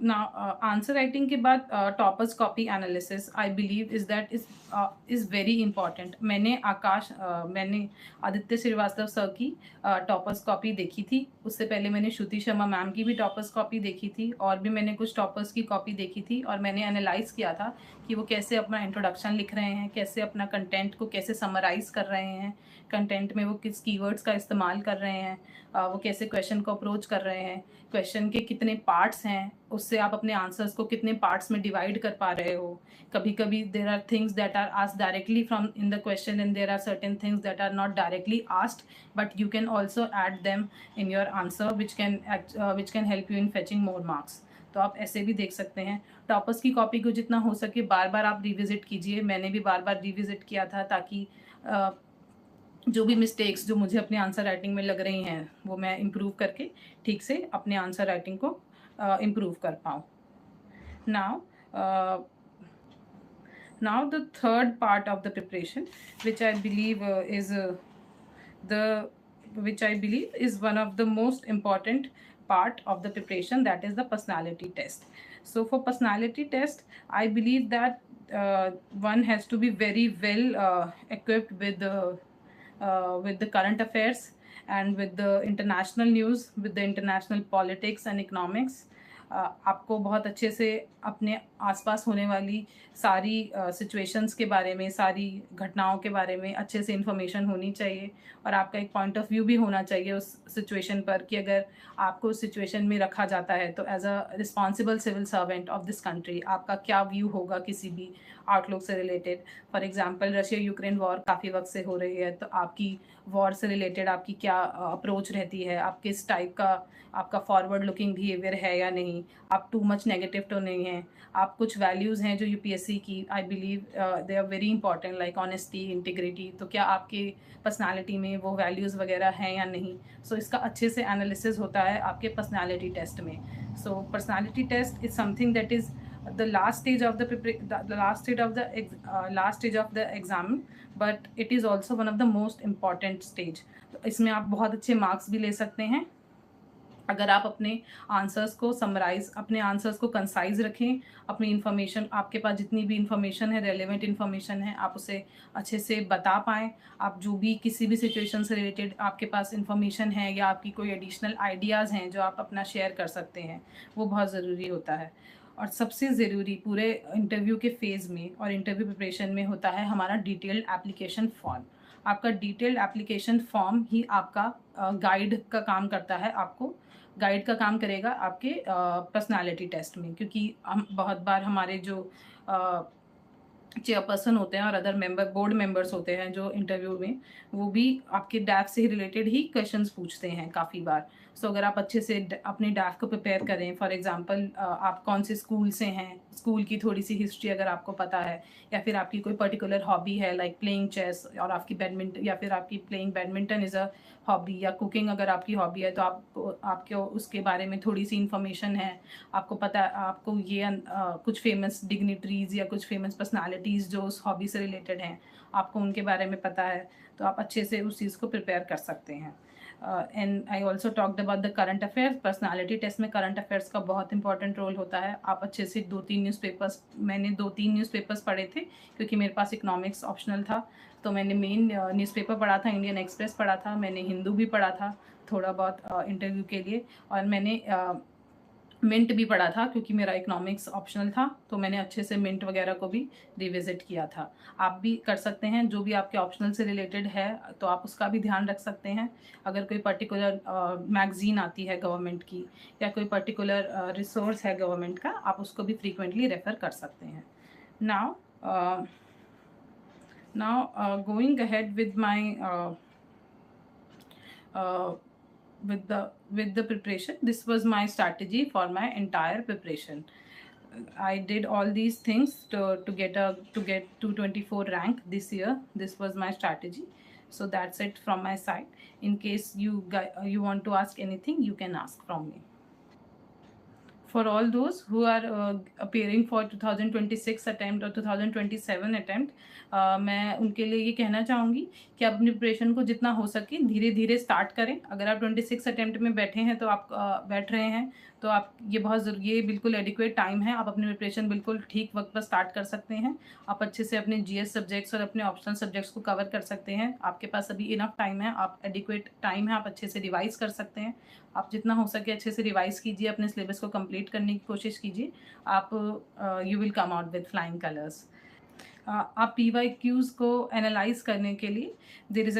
आंसर राइटिंग के बाद toppers copy analysis I believe is very important. मैंने आदित्य श्रीवास्तव सर की टॉपर्स कॉपी देखी थी। उससे पहले मैंने श्रुति शर्मा मैम की भी टॉपर्स कॉपी देखी थी, और भी मैंने कुछ टॉपर्स की कॉपी देखी थी, और मैंने एनालाइज किया था कि वो कैसे अपना इंट्रोडक्शन लिख रहे हैं, कैसे अपना कंटेंट को कैसे समराइज कर रहे हैं, कंटेंट में वो किस कीवर्ड्स का इस्तेमाल कर रहे हैं, वो कैसे क्वेश्चन को अप्रोच कर रहे हैं, क्वेश्चन के कितने पार्ट्स हैं, उससे आप अपने आंसर्स को कितने पार्ट्स में डिवाइड कर पा रहे हो। कभी कभी there are things that are asked directly from in the question and there are certain things that are not directly asked, but you can also add them in your answer which can help you in fetching more marks. तो आप ऐसे भी देख सकते हैं। Toppers की copy को जितना हो सके बार बार आप रिविजिट कीजिए। मैंने भी बार बार रिविजिट किया था, ताकि जो भी मिस्टेक्स जो मुझे अपने आंसर राइटिंग में लग रही हैं वो मैं इम्प्रूव करके ठीक से अपने आंसर राइटिंग को इम्प्रूव कर पाऊँ। Now the third part of the preparation, which I believe is one of the most important part of the preparation, that is the personality test. So for personality test, I believe that one has to be very well equipped with the current affairs and with the international news, with the international politics and economics. आपको बहुत अच्छे से अपने आसपास होने वाली सारी situations के बारे में, सारी घटनाओं के बारे में अच्छे से इन्फॉर्मेशन होनी चाहिए, और आपका एक पॉइंट ऑफ व्यू भी होना चाहिए उस सिचुएशन पर, कि अगर आपको उस सिचुएशन में रखा जाता है तो as a responsible civil servant of this country आपका क्या व्यू होगा किसी भी आउटलुक से related. For example Russia Ukraine war काफ़ी वक्त से हो रही है, तो आपकी वॉर से रिलेटेड आपकी क्या अप्रोच रहती है, आप किस टाइप का आपका फॉरवर्ड लुकिंग बिहेवियर है या नहीं, आप टू मच नेगेटिव तो नहीं हैं, आप कुछ वैल्यूज़ हैं जो UPSC की I believe they are very important, like honesty, integrity, तो क्या आपकी पर्सनालिटी में वो वैल्यूज़ वगैरह हैं या नहीं। सो इसका अच्छे से एनालिसिस होता है आपके पर्सनालिटी टेस्ट में। So personality test is something that is the last stage of the exam, but it is also one of the most important stage. तो इसमें आप बहुत अच्छे मार्क्स भी ले सकते हैं अगर आप अपने आंसर्स को समराइज, अपने आंसर्स को कंसाइज रखें, अपनी इन्फॉर्मेशन, आपके पास जितनी भी इन्फॉर्मेशन है, रेलेवेंट इन्फॉर्मेशन है, आप उसे अच्छे से बता पाएँ। आप जो भी किसी भी सिचुएशन से रिलेटेड आपके पास इन्फॉर्मेशन है या आपकी कोई एडिशनल आइडियाज़ हैं जो आप अपना शेयर कर सकते हैं, वो बहुत ज़रूरी होता है। और सबसे ज़रूरी पूरे इंटरव्यू के फेज़ में और इंटरव्यू प्रिपरेशन में होता है हमारा डिटेल्ड एप्लीकेशन फॉर्म। आपका डिटेल्ड एप्लीकेशन फॉर्म ही आपका गाइड का काम करता है, आपको गाइड का काम करेगा आपके पर्सनालिटी टेस्ट में। क्योंकि हम बहुत बार हमारे जो चेयरपर्सन होते हैं और अदर बोर्ड मेंबर्स होते हैं जो इंटरव्यू में, वो भी आपके डैफ से रिलेटेड ही क्वेश्चंस पूछते हैं काफ़ी बार। सो अगर आप अच्छे से अपने डैफ को प्रिपेयर करें, फॉर एग्जांपल आप कौन से स्कूल से हैं, स्कूल की थोड़ी सी हिस्ट्री अगर आपको पता है, या फिर आपकी कोई पर्टिकुलर हॉबी है लाइक प्लेइंग चेस, और आपकी बैडमिंटन, या फिर आपकी playing badminton is a hobby, या कुकिंग अगर आपकी हॉबी है, तो आपके उसके बारे में थोड़ी सी इन्फॉर्मेशन है, आपको पता है, आपको ये कुछ फेमस डिग्निटरीज़ या कुछ फेमस पर्सनालिटीज़ जो उस हॉबी से रिलेटेड हैं, आपको उनके बारे में पता है, तो आप अच्छे से उस चीज़ को प्रिपेयर कर सकते हैं। And I also talked about the current affairs. Personality test में करंट अफेयर्स का बहुत इंपॉर्टेंट रोल होता है। आप अच्छे से मैंने 2-3 न्यूज़पेपर्स पढ़े थे, क्योंकि मेरे पास इकोनॉमिक्स ऑप्शनल था, तो मैंने मेन न्यूज़पेपर पढ़ा था, इंडियन एक्सप्रेस पढ़ा था, मैंने हिंदू भी पढ़ा था थोड़ा बहुत इंटरव्यू के लिए, और मैंने मिंट भी पढ़ा था, क्योंकि मेरा इकोनॉमिक्स ऑप्शनल था, तो मैंने अच्छे से मिंट वगैरह को भी रिविजिट किया था। आप भी कर सकते हैं, जो भी आपके ऑप्शनल से रिलेटेड है तो आप उसका भी ध्यान रख सकते हैं। अगर कोई पर्टिकुलर मैगज़ीन आती है गवर्नमेंट की, या कोई पर्टिकुलर रिसोर्स है गवर्नमेंट का, आप उसको भी फ्रीक्वेंटली रेफ़र कर सकते हैं। Now going ahead with my uh, with the preparation. This was my strategy for my entire preparation. I did all these things to get 224 rank this year. This was my strategy. So that's it from my side. In case you want to ask anything, you can ask from me. For all those who are appearing for 2026 attempt और 2027 attempt, मैं उनके लिए ये कहना चाहूँगी कि आप अपनी प्रिपरेशन को जितना हो सके धीरे धीरे स्टार्ट करें। अगर आप 26 अटैम्प्ट में बैठे हैं तो आप बैठ रहे हैं तो आप ये बिल्कुल एडिक्वेट टाइम है। आप अपनी प्रिपरेशन बिल्कुल ठीक वक्त पर स्टार्ट कर सकते हैं। आप अच्छे से अपने जीएस सब्जेक्ट्स और अपने ऑप्शनल सब्जेक्ट्स को कवर कर सकते हैं। आपके पास अभी इनफ टाइम है, आप एडिक्वेट टाइम है, आप अच्छे से रिवाइज़ कर सकते हैं। आप जितना हो सके अच्छे से रिवाइज़ कीजिए, अपने सिलेबस को कंप्लीट करने की कोशिश कीजिए। आप you will come out with flying colours. आप पीवाईक्यूज़ को एनालाइज करने के लिए there is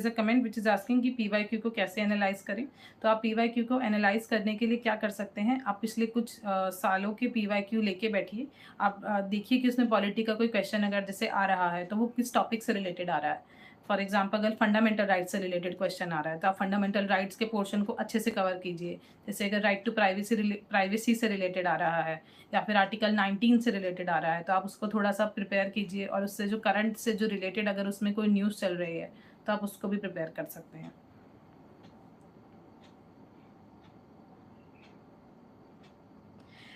a comment which is asking कि पीवाईक्यू को कैसे एनालाइज करें। तो आप पीवाईक्यू को एनालाइज करने के लिए क्या कर सकते हैं, आप पिछले कुछ सालों के पीवाईक्यू लेके बैठिए। आप देखिए कि उसमें पॉलिटी का कोई क्वेश्चन अगर जैसे आ रहा है तो वो किस टॉपिक से रिलेटेड आ रहा है। फॉर एग्जाम्पल, अगर फंडामेंटल राइट्स से रिलेटेड क्वेश्चन आ रहा है तो आप फंडामेंटल राइट्स के पोर्शन को अच्छे से कवर कीजिए। जैसे अगर राइट टू प्राइवेसी से रिलेटेड आ रहा है, या फिर आर्टिकल 19 से रिलेटेड आ रहा है, तो आप उसको थोड़ा सा प्रिपेयर कीजिए। और उससे जो करंट से जो रिलेटेड अगर उसमें कोई न्यूज़ चल रही है तो आप उसको भी प्रिपेयर कर सकते हैं।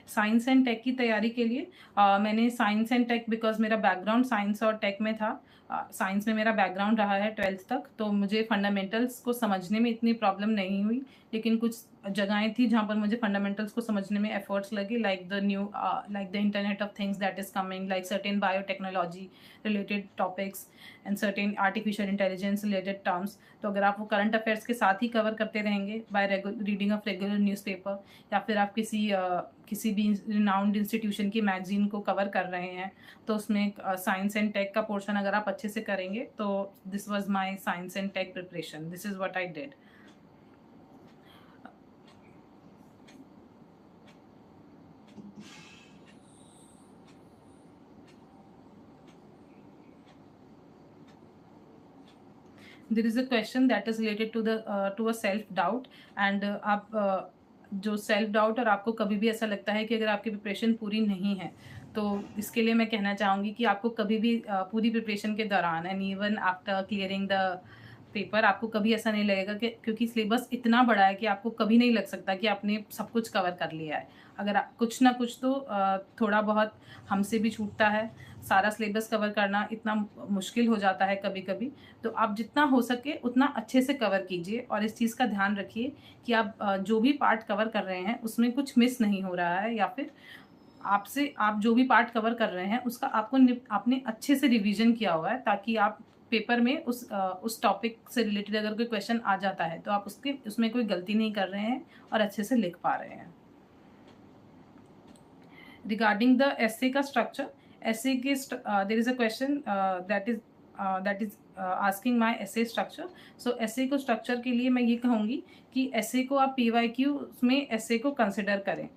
साइंस एंड टेक की तैयारी के लिए मैंने साइंस एंड टेक, बिकॉज मेरा बैकग्राउंड साइंस और टेक में था, साइंस में मेरा बैकग्राउंड रहा है 12th तक, तो मुझे फंडामेंटल्स को समझने में इतनी प्रॉब्लम नहीं हुई। लेकिन कुछ जगहें थी जहाँ पर मुझे फंडामेंटल्स को समझने में एफर्ट्स लगे, like the internet of things that is coming, like certain biotechnology related topics and certain artificial intelligence related terms. तो अगर आप वो करंट अफेयर्स के साथ ही कवर करते रहेंगे by reading of regular newspaper, या फिर आप किसी भी रिनाउंड इंस्टीट्यूशन की मैगजीन को कवर कर रहे हैं, तो उसमें साइंस एंड टेक का पोर्शन अगर आप अच्छे से करेंगे, तो this was my science and tech preparation, this is what I did. There is a question that is related to a self doubt. And आप जो सेल्फ डाउट, और आपको कभी भी ऐसा लगता है कि अगर आपकी प्रिपरेशन पूरी नहीं है, तो इसके लिए मैं कहना चाहूँगी कि आपको कभी भी पूरी प्रिपरेशन के दौरान and even after clearing the paper, आपको कभी ऐसा नहीं लगेगा कि, क्योंकि सिलेबस इतना बड़ा है कि आपको कभी नहीं लग सकता कि आपने सब कुछ कवर कर लिया है। अगर कुछ ना कुछ तो थोड़ा बहुत हमसे भी छूटता है। सारा सिलेबस कवर करना इतना मुश्किल हो जाता है कभी कभी। तो आप जितना हो सके उतना अच्छे से कवर कीजिए, और इस चीज़ का ध्यान रखिए कि आप जो भी पार्ट कवर कर रहे हैं उसमें कुछ मिस नहीं हो रहा है, या फिर आप जो भी पार्ट कवर कर रहे हैं उसका आपने अच्छे से रिवीजन किया हुआ है, ताकि आप पेपर में उस टॉपिक से रिलेटेड अगर कोई क्वेश्चन आ जाता है तो आप उसमें कोई गलती नहीं कर रहे हैं और अच्छे से लिख पा रहे हैं। Regarding the essay का structure, essay के there is a question that is asking my essay structure. So essay को structure के लिए मैं ये कहूँगी कि essay को आप PYQ में essay को consider करें।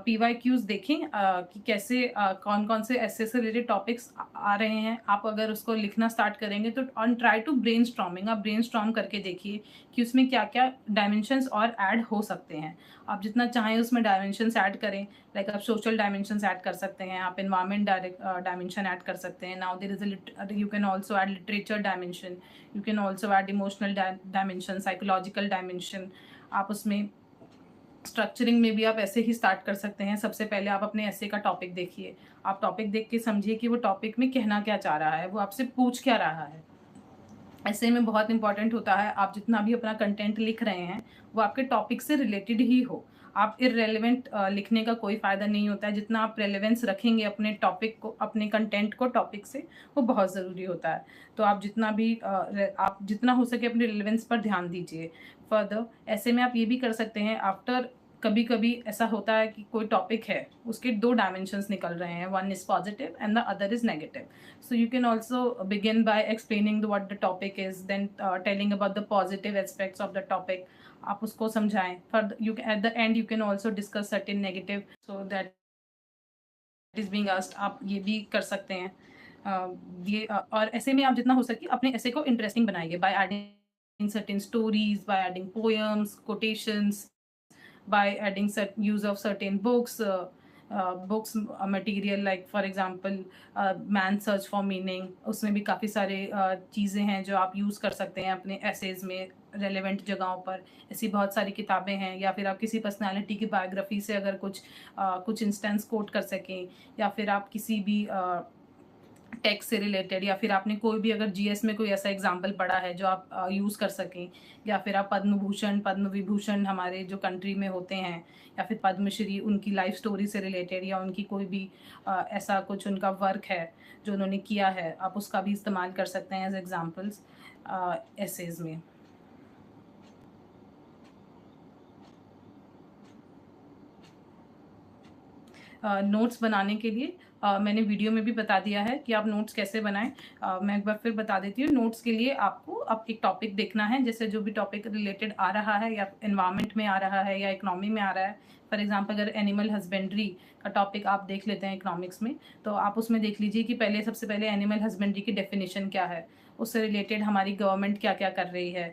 PYQs देखें कि कैसे कौन कौन से essay से रिलेटेड टॉपिक्स आ रहे हैं। आप अगर उसको लिखना स्टार्ट करेंगे तो on try to brainstorming, आप ब्रेन स्टॉर्म करके देखिए कि उसमें क्या क्या डायमेंशंस और ऐड हो सकते हैं। आप जितना चाहें उसमें डायमेंशंस ऐड करें, लाइक आप सोशल डायमेंशंस ऐड कर सकते हैं, आप इन्वायरमेंट डायमेंशन ऐड कर सकते हैं। Now there is you can also add literature dimension, you can also add emotional dimension, psychological dimension. आप उसमें स्ट्रक्चरिंग में भी आप ऐसे ही स्टार्ट कर सकते हैं। सबसे पहले आप अपने ऐसे का टॉपिक देखिए, आप टॉपिक देख के समझिए कि वो टॉपिक में कहना क्या चाह रहा है, वो आपसे पूछ क्या रहा है। ऐसे में बहुत इंपॉर्टेंट होता है आप जितना भी अपना कंटेंट लिख रहे हैं वो आपके टॉपिक से रिलेटेड ही हो। आप इररेलेवेंट लिखने का कोई फ़ायदा नहीं होता है। जितना आप रेलेवेंस रखेंगे अपने टॉपिक को, अपने कंटेंट को टॉपिक से, वो बहुत ज़रूरी होता है। तो आप आप जितना हो सके अपने रेलेवेंस पर ध्यान दीजिए। फर्दर ऐसे में आप ये भी कर सकते हैं, आफ्टर कभी कभी ऐसा होता है कि कोई टॉपिक है, उसके 2 डायमेंशंस निकल रहे हैं, one is positive and the other is negative. So you can also begin by explaining what the topic is, then telling about the positive aspects of the topic. आप उसको समझाएं. For you at the end you can also discuss certain negative, so that is being asked. आप ये भी कर सकते हैं. और ऐसे में आप जितना हो सके अपने ऐसे को इंटरेस्टिंग बनाइए by adding certain stories, by adding poems, quotations, by adding use of certain books material, like for example man search for meaning. उसमें भी काफ़ी सारे चीज़ें हैं जो आप यूज़ कर सकते हैं अपने एसेज में रेलेवेंट जगहों पर. ऐसी बहुत सारी किताबें हैं. या फिर आप किसी पर्सनालिटी की बायोग्राफी से अगर कुछ इंस्टेंस कोट कर सकें, या फिर आप किसी भी टेक्स्ट से रिलेटेड, या फिर आपने कोई भी अगर जीएस में कोई ऐसा एग्जाम्पल पढ़ा है जो आप यूज़ कर सकें. या फिर आप पद्म भूषण, पद्म विभूषण हमारे जो कंट्री में होते हैं, या फिर पद्मश्री, उनकी लाइफ स्टोरी से रिलेटेड, या उनकी कोई भी ऐसा कुछ उनका वर्क है जो उन्होंने किया है, आप उसका भी इस्तेमाल कर सकते हैं एज एग्जाम्पल्स एसेज में. नोट्स बनाने के लिए मैंने वीडियो में भी बता दिया है कि आप नोट्स कैसे बनाएं. मैं एक बार फिर बता देती हूँ. नोट्स के लिए आपको अब एक टॉपिक देखना है, जैसे जो भी टॉपिक रिलेटेड आ रहा है, या एनवायरनमेंट में आ रहा है, या इकोनॉमी में आ रहा है. फॉर एग्जांपल अगर एनिमल हस्बेंड्री का टॉपिक आप देख लेते हैं इकोनॉमिक्स में, तो आप उसमें देख लीजिए कि सबसे पहले एनिमल हस्बेंड्री की डेफिनेशन क्या है, उससे रिलेटेड हमारी गवर्नमेंट क्या क्या कर रही है.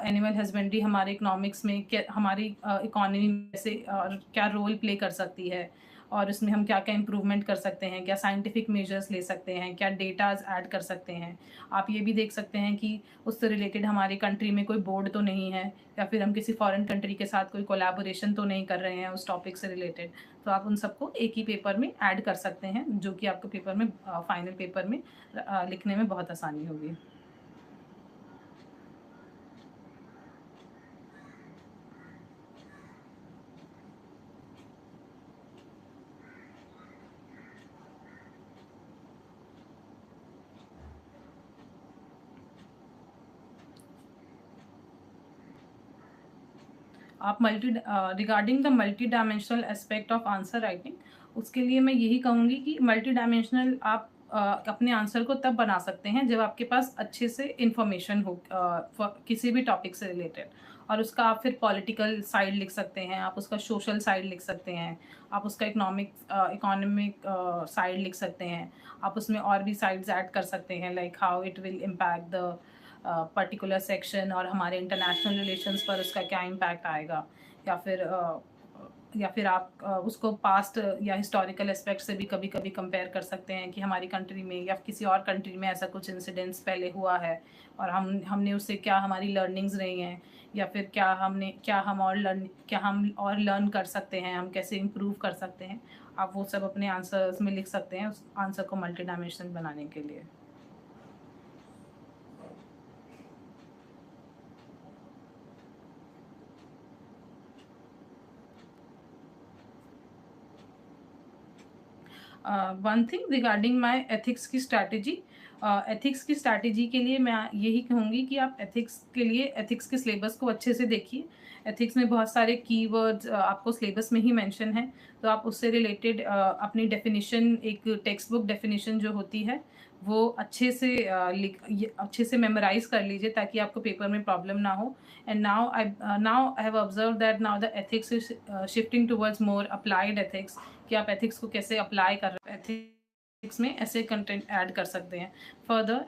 एनिमल हस्बेंड्री हमारे इकोनॉमिक्स में हमारी इकोनॉमी में से क्या रोल प्ले कर सकती है, और इसमें हम क्या क्या इम्प्रूवमेंट कर सकते हैं, क्या साइंटिफिक मेजर्स ले सकते हैं, क्या डेटाज ऐड कर सकते हैं. आप ये भी देख सकते हैं कि उससे रिलेटेड हमारी कंट्री में कोई बोर्ड तो नहीं है, या फिर हम किसी फॉरेन कंट्री के साथ कोई कोलैबोरेशन तो नहीं कर रहे हैं उस टॉपिक से रिलेटेड. तो आप उन सबको एक ही पेपर में ऐड कर सकते हैं, जो कि आपके पेपर में फाइनल पेपर में लिखने में बहुत आसानी होगी. आप regarding the multi dimensional aspect of answer writing, उसके लिए मैं यही कहूँगी कि मल्टी डायमेंशनल आप अपने आंसर को तब बना सकते हैं जब आपके पास अच्छे से इंफॉर्मेशन हो किसी भी टॉपिक से रिलेटेड. और उसका आप फिर पॉलिटिकल साइड लिख सकते हैं, आप उसका सोशल साइड लिख सकते हैं, आप उसका इकोनॉमिक साइड लिख सकते हैं. आप उसमें और भी साइड्स ऐड कर सकते हैं, like how it will impact the particular section, और हमारे इंटरनेशनल रिलेशंस पर उसका क्या इम्पैक्ट आएगा. या फिर आप उसको पास्ट या हिस्टोरिकल एस्पेक्ट से भी कभी कभी कंपेयर कर सकते हैं कि हमारी कंट्री में या किसी और कंट्री में ऐसा कुछ इंसिडेंट्स पहले हुआ है, और हमने उससे क्या हमारी लर्निंग्स रही हैं, या फिर क्या हम और लर्न कर सकते हैं, हम कैसे इम्प्रूव कर सकते हैं. आप वो सब अपने आंसर्स में लिख सकते हैं उस आंसर को मल्टी डायमेंशनल बनाने के लिए. वन थिंग रिगार्डिंग माई एथिक्स की स्ट्रैटेजी. एथिक्स की स्ट्रैटेजी के लिए मैं यही कहूँगी कि आप एथिक्स के सिलेबस को अच्छे से देखिए. एथिक्स में बहुत सारे कीवर्ड्स आपको सिलेबस में ही मेंशन है, तो आप उससे रिलेटेड अपनी डेफिनेशन, एक टेक्स्ट बुक डेफिनेशन जो होती है वो अच्छे से मेमोराइज कर लीजिए, ताकि आपको पेपर में प्रॉब्लम ना हो. And now I have observe that now the ethics is shifting towards more applied ethics, कि आप एथिक्स को कैसे अप्लाई कर रहे हैं. एथिक्स में ऐसे कंटेंट ऐड कर सकते हैं. फर्दर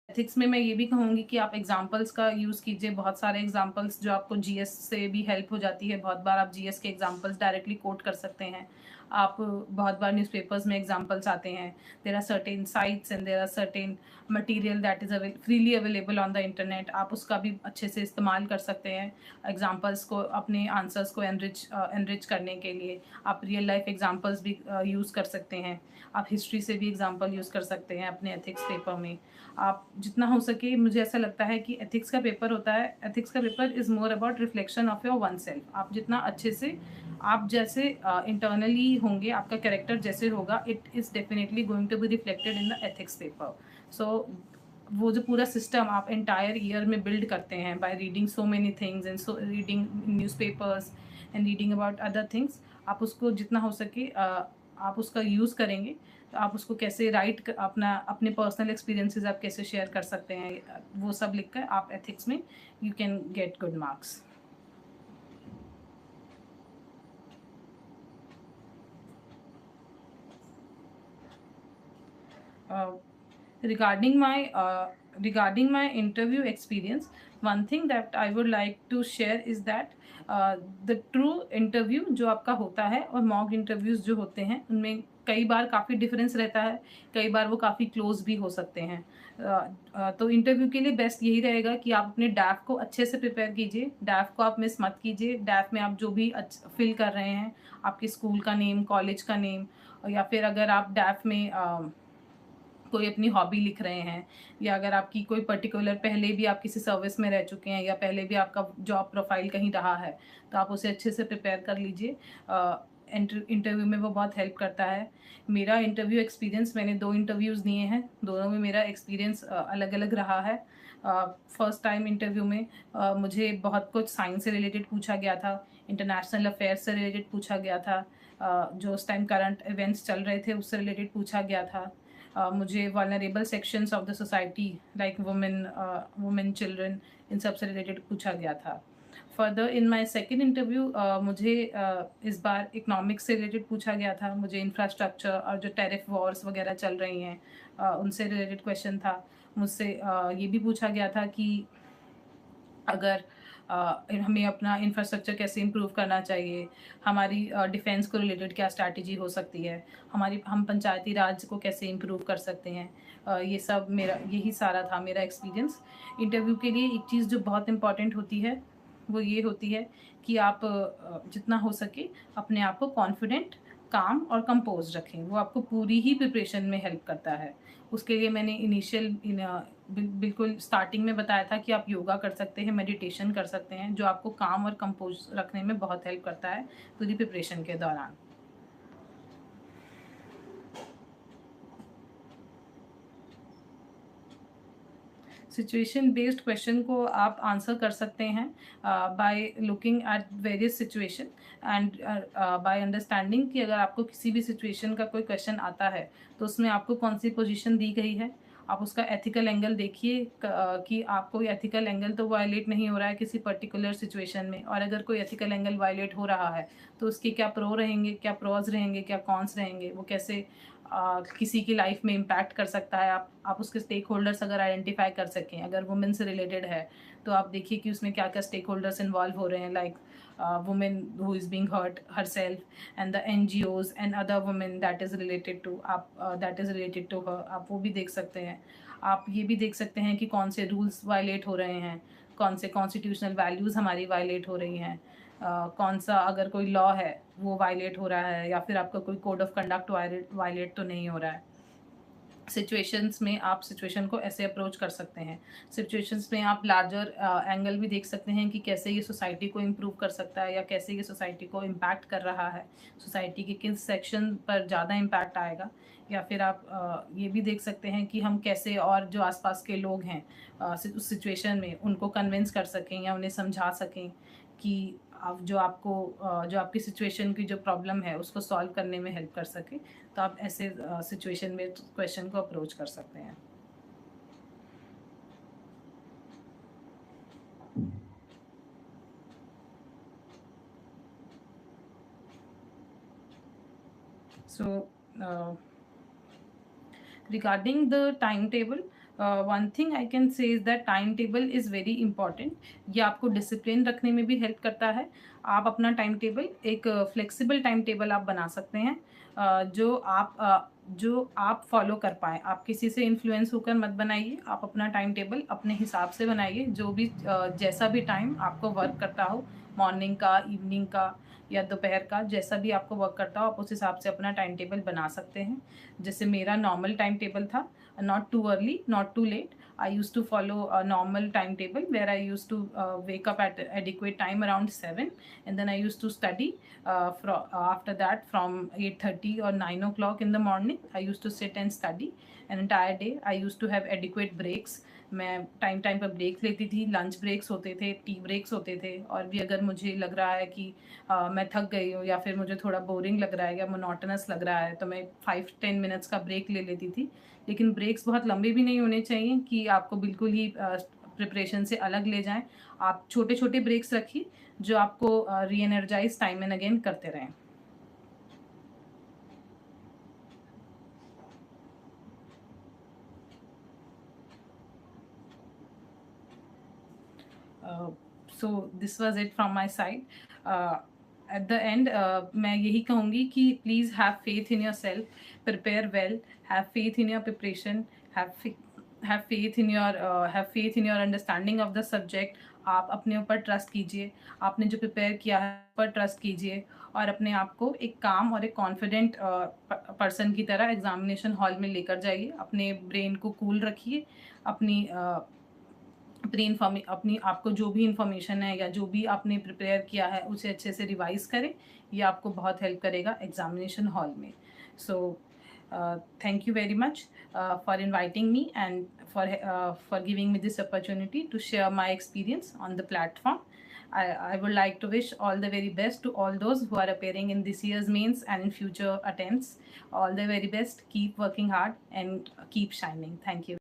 एथिक्स में मैं ये भी कहूँगी कि आप एग्जाम्पल्स का यूज़ कीजिए, बहुत सारे एग्जाम्पल्स जो आपको जीएस से भी हेल्प हो जाती है. बहुत बार आप जीएस के एग्जाम्पल्स डायरेक्टली कोट कर सकते हैं. आप बहुत बार न्यूज़पेपर्स में एग्जाम्पल्स आते हैं. There are certain sites and there are certain material that is freely available on the internet. आप उसका भी अच्छे से इस्तेमाल कर सकते हैं एग्जाम्पल्स को, अपने आंसर्स को एनरिच करने के लिए. आप रियल लाइफ एग्जाम्पल्स भी यूज़ कर सकते हैं. आप हिस्ट्री से भी एग्जाम्पल यूज़ कर सकते हैं अपने एथिक्स पेपर में. आप जितना हो सके, मुझे ऐसा लगता है कि एथिक्स का paper is more about reflection of your one self. आप जितना अच्छे से, आप जैसे इंटरनली होंगे, आपका कैरेक्टर जैसे होगा, it is definitely going to be reflected in the ethics paper. So वो जो पूरा सिस्टम आप एंटायर ईयर में बिल्ड करते हैं by reading so many things and reading newspapers, and reading about other things, आप उसको जितना हो सके आप उसका यूज़ करेंगे तो आप उसको कैसे अपना अपने पर्सनल एक्सपीरियंसेस आप कैसे शेयर कर सकते हैं, वो सब लिख कर आप एथिक्स में you can get good marks. uh, regarding my interview experience, one thing that I would like to share is that the true interview जो आपका होता है और मॉक इंटरव्यूज जो होते हैं उनमें कई बार काफ़ी डिफरेंस रहता है, कई बार वो काफ़ी क्लोज भी हो सकते हैं. तो इंटरव्यू के लिए बेस्ट यही रहेगा कि आप अपने डैफ को अच्छे से प्रिपेयर कीजिए, डैफ को आप मिस मत कीजिए. डैफ में आप जो भी फिल कर रहे हैं, आपके स्कूल का नेम, कॉलेज का नेम, या फिर अगर आप डैफ में कोई अपनी हॉबी लिख रहे हैं, या अगर आपकी कोई पर्टिकुलर पहले भी आप किसी सर्विस में रह चुके हैं या पहले भी आपका जॉब प्रोफाइल कहीं रहा है, तो आप उसे अच्छे से प्रिपेयर कर लीजिए. इंटरव्यू में वो बहुत हेल्प करता है. मेरा इंटरव्यू एक्सपीरियंस, मैंने 2 इंटरव्यूज़ दिए हैं, दोनों में मेरा एक्सपीरियंस अलग अलग रहा है. फर्स्ट टाइम इंटरव्यू में मुझे बहुत कुछ साइंस से रिलेटेड पूछा गया था, इंटरनेशनल अफेयर्स से रिलेटेड पूछा गया था, जो उस टाइम करंट इवेंट्स चल रहे थे उससे रिलेटेड पूछा गया था. मुझे vulnerable sections of the society like women children, इन सब से रिलेटेड पूछा गया था. Further in my second interview मुझे इस बार इकनॉमिक्स से रिलेटेड पूछा गया था. मुझे इंफ्रास्ट्रक्चर और जो टैरिफ वॉर्स वगैरह चल रही हैं उनसे रिलेटेड क्वेश्चन था. मुझसे ये भी पूछा गया था कि अगर हमें अपना इंफ्रास्ट्रक्चर कैसे इम्प्रूव करना चाहिए, हमारी डिफेंस को रिलेटेड क्या स्ट्रैटेजी हो सकती है, हम पंचायती राज को कैसे इम्प्रूव कर सकते हैं. ये सब यही सारा था मेरा एक्सपीरियंस. इंटरव्यू के लिए एक चीज़ जो बहुत इम्पॉर्टेंट होती है वो ये होती है कि आप जितना हो सके अपने आप को कॉन्फिडेंट, काम और कंपोज रखें. वो आपको पूरी ही प्रिपरेशन में हेल्प करता है. उसके लिए मैंने बिल्कुल स्टार्टिंग में बताया था कि आप योगा कर सकते हैं, मेडिटेशन कर सकते हैं, जो आपको काम और कंपोज रखने में बहुत हेल्प करता है पूरी प्रिपरेशन के दौरान. सिचुएशन बेस्ड क्वेश्चन को आप आंसर कर सकते हैं by looking at various situation and by understanding कि अगर आपको किसी भी सिचुएशन का कोई क्वेश्चन आता है तो उसमें आपको कौन सी पोजीशन दी गई है. आप उसका एथिकल एंगल देखिए कि आपको एथिकल एंगल तो वायलेट नहीं हो रहा है किसी पर्टिकुलर सिचुएशन में, और अगर कोई एथिकल एंगल वायलेट हो रहा है तो उसके क्या प्रो रहेंगे, क्या प्रॉज रहेंगे, क्या कॉन्स रहेंगे, वो कैसे किसी की लाइफ में इम्पैक्ट कर सकता है. आप उसके स्टेक होल्डर्स अगर आइडेंटिफाई कर सकें, अगर वुमेन से रिलेटेड है तो आप देखिए कि उसमें क्या क्या स्टेक होल्डर्स इन्वॉल्व हो रहे हैं, like women who is being hurt herself and the NGOs and other women that is related to her, आप वो भी देख सकते हैं. आप ये भी देख सकते हैं कि कौन से रूल्स वायलेट हो रहे हैं, कौन से कॉन्स्टिट्यूशनल वैल्यूज़ हमारी वायलेट हो रही हैं, कौन सा अगर कोई लॉ है वो वायलेट हो रहा है, या फिर आपका कोई कोड ऑफ कंडक्ट वायलेट तो नहीं हो रहा है. सिचुएशंस में आप सिचुएशन को ऐसे अप्रोच कर सकते हैं. सिचुएशंस में आप लार्जर एंगल भी देख सकते हैं कि कैसे ये सोसाइटी को इम्प्रूव कर सकता है या कैसे ये सोसाइटी को इम्पैक्ट कर रहा है, सोसाइटी के किस सेक्शन पर ज़्यादा इम्पैक्ट आएगा. या फिर आप ये भी देख सकते हैं कि हम कैसे और जो आसपास के लोग हैं उस सिचुएशन में उनको कन्विंस कर सकें या उन्हें समझा सकें कि जो आपकी सिचुएशन की जो प्रॉब्लम है उसको सॉल्व करने में हेल्प कर सके. तो आप ऐसे सिचुएशन में क्वेश्चन को अप्रोच कर सकते हैं. So regarding the timetable, one thing I can say is that timetable is very important. ये आपको डिसिप्लिन रखने में भी हेल्प करता है. आप अपना टाइम टेबल एक फ्लेक्सिबल टाइम टेबल आप बना सकते हैं जो आप फॉलो कर पाएँ. आप किसी से इन्फ्लुएंस होकर मत बनाइए, आप अपना टाइम टेबल अपने हिसाब से बनाइए. जो भी जैसा भी टाइम आपको वर्क करता हो, मॉर्निंग का, इवनिंग का या दोपहर का, जैसा भी आपको वर्क करता हो आप उस हिसाब से अपना टाइम टेबल बना सकते हैं. जैसे मेरा नॉर्मल टाइम टेबल था, not too early, not too late. I used to follow a normal timetable where I used to wake up at adequate time around 7, and then I used to study after that from 8:30 or 9 o'clock in the morning. I used to sit and study an entire day. I used to have adequate breaks मैं time time पर break लेती थी, lunch breaks होते थे, tea breaks होते थे, और भी अगर मुझे लग रहा है कि मैं थक गई हूँ या फिर मुझे थोड़ा बोरिंग लग रहा है या मोनोटोनस लग रहा है, तो मैं 5-10 मिनट्स का ब्रेक ले लेती थी। लेकिन ब्रेक्स बहुत लंबे भी नहीं होने चाहिए कि आपको बिल्कुल ही प्रिपरेशन से अलग ले जाएँ। आप छोटे-छोटे ब्रेक्स रखिए जो आपको री-एनर्जाइज़ टाइम एंड अगेन करते रहें। सो this was it from my side. Eight the and मैं यही कहूँगी कि please have faith in your self, prepare well, have faith in your preparation, have have faith in your have faith in your understanding of the subject. आप अपने ऊपर trust कीजिए, आपने जो प्रिपेयर किया है पर ट्रस्ट कीजिए, और अपने आप को एक काम और एक कॉन्फिडेंट पर्सन की तरह एग्जामिनेशन हॉल में लेकर जाइए। अपने ब्रेन को कूल रखिए, अपनी अपनी आपको जो भी इंफॉर्मेशन है या जो भी आपने प्रिपेयर किया है उसे अच्छे से रिवाइज करें। ये आपको बहुत हेल्प करेगा एग्जामिनेशन हॉल में। So thank you very much for inviting me and for giving me this opportunity to share my experience on the platform. I would like to wish all the very best to all those who are appearing in this year's mains and in future attempts. All the very best. Keep working hard and keep shining. Thank you.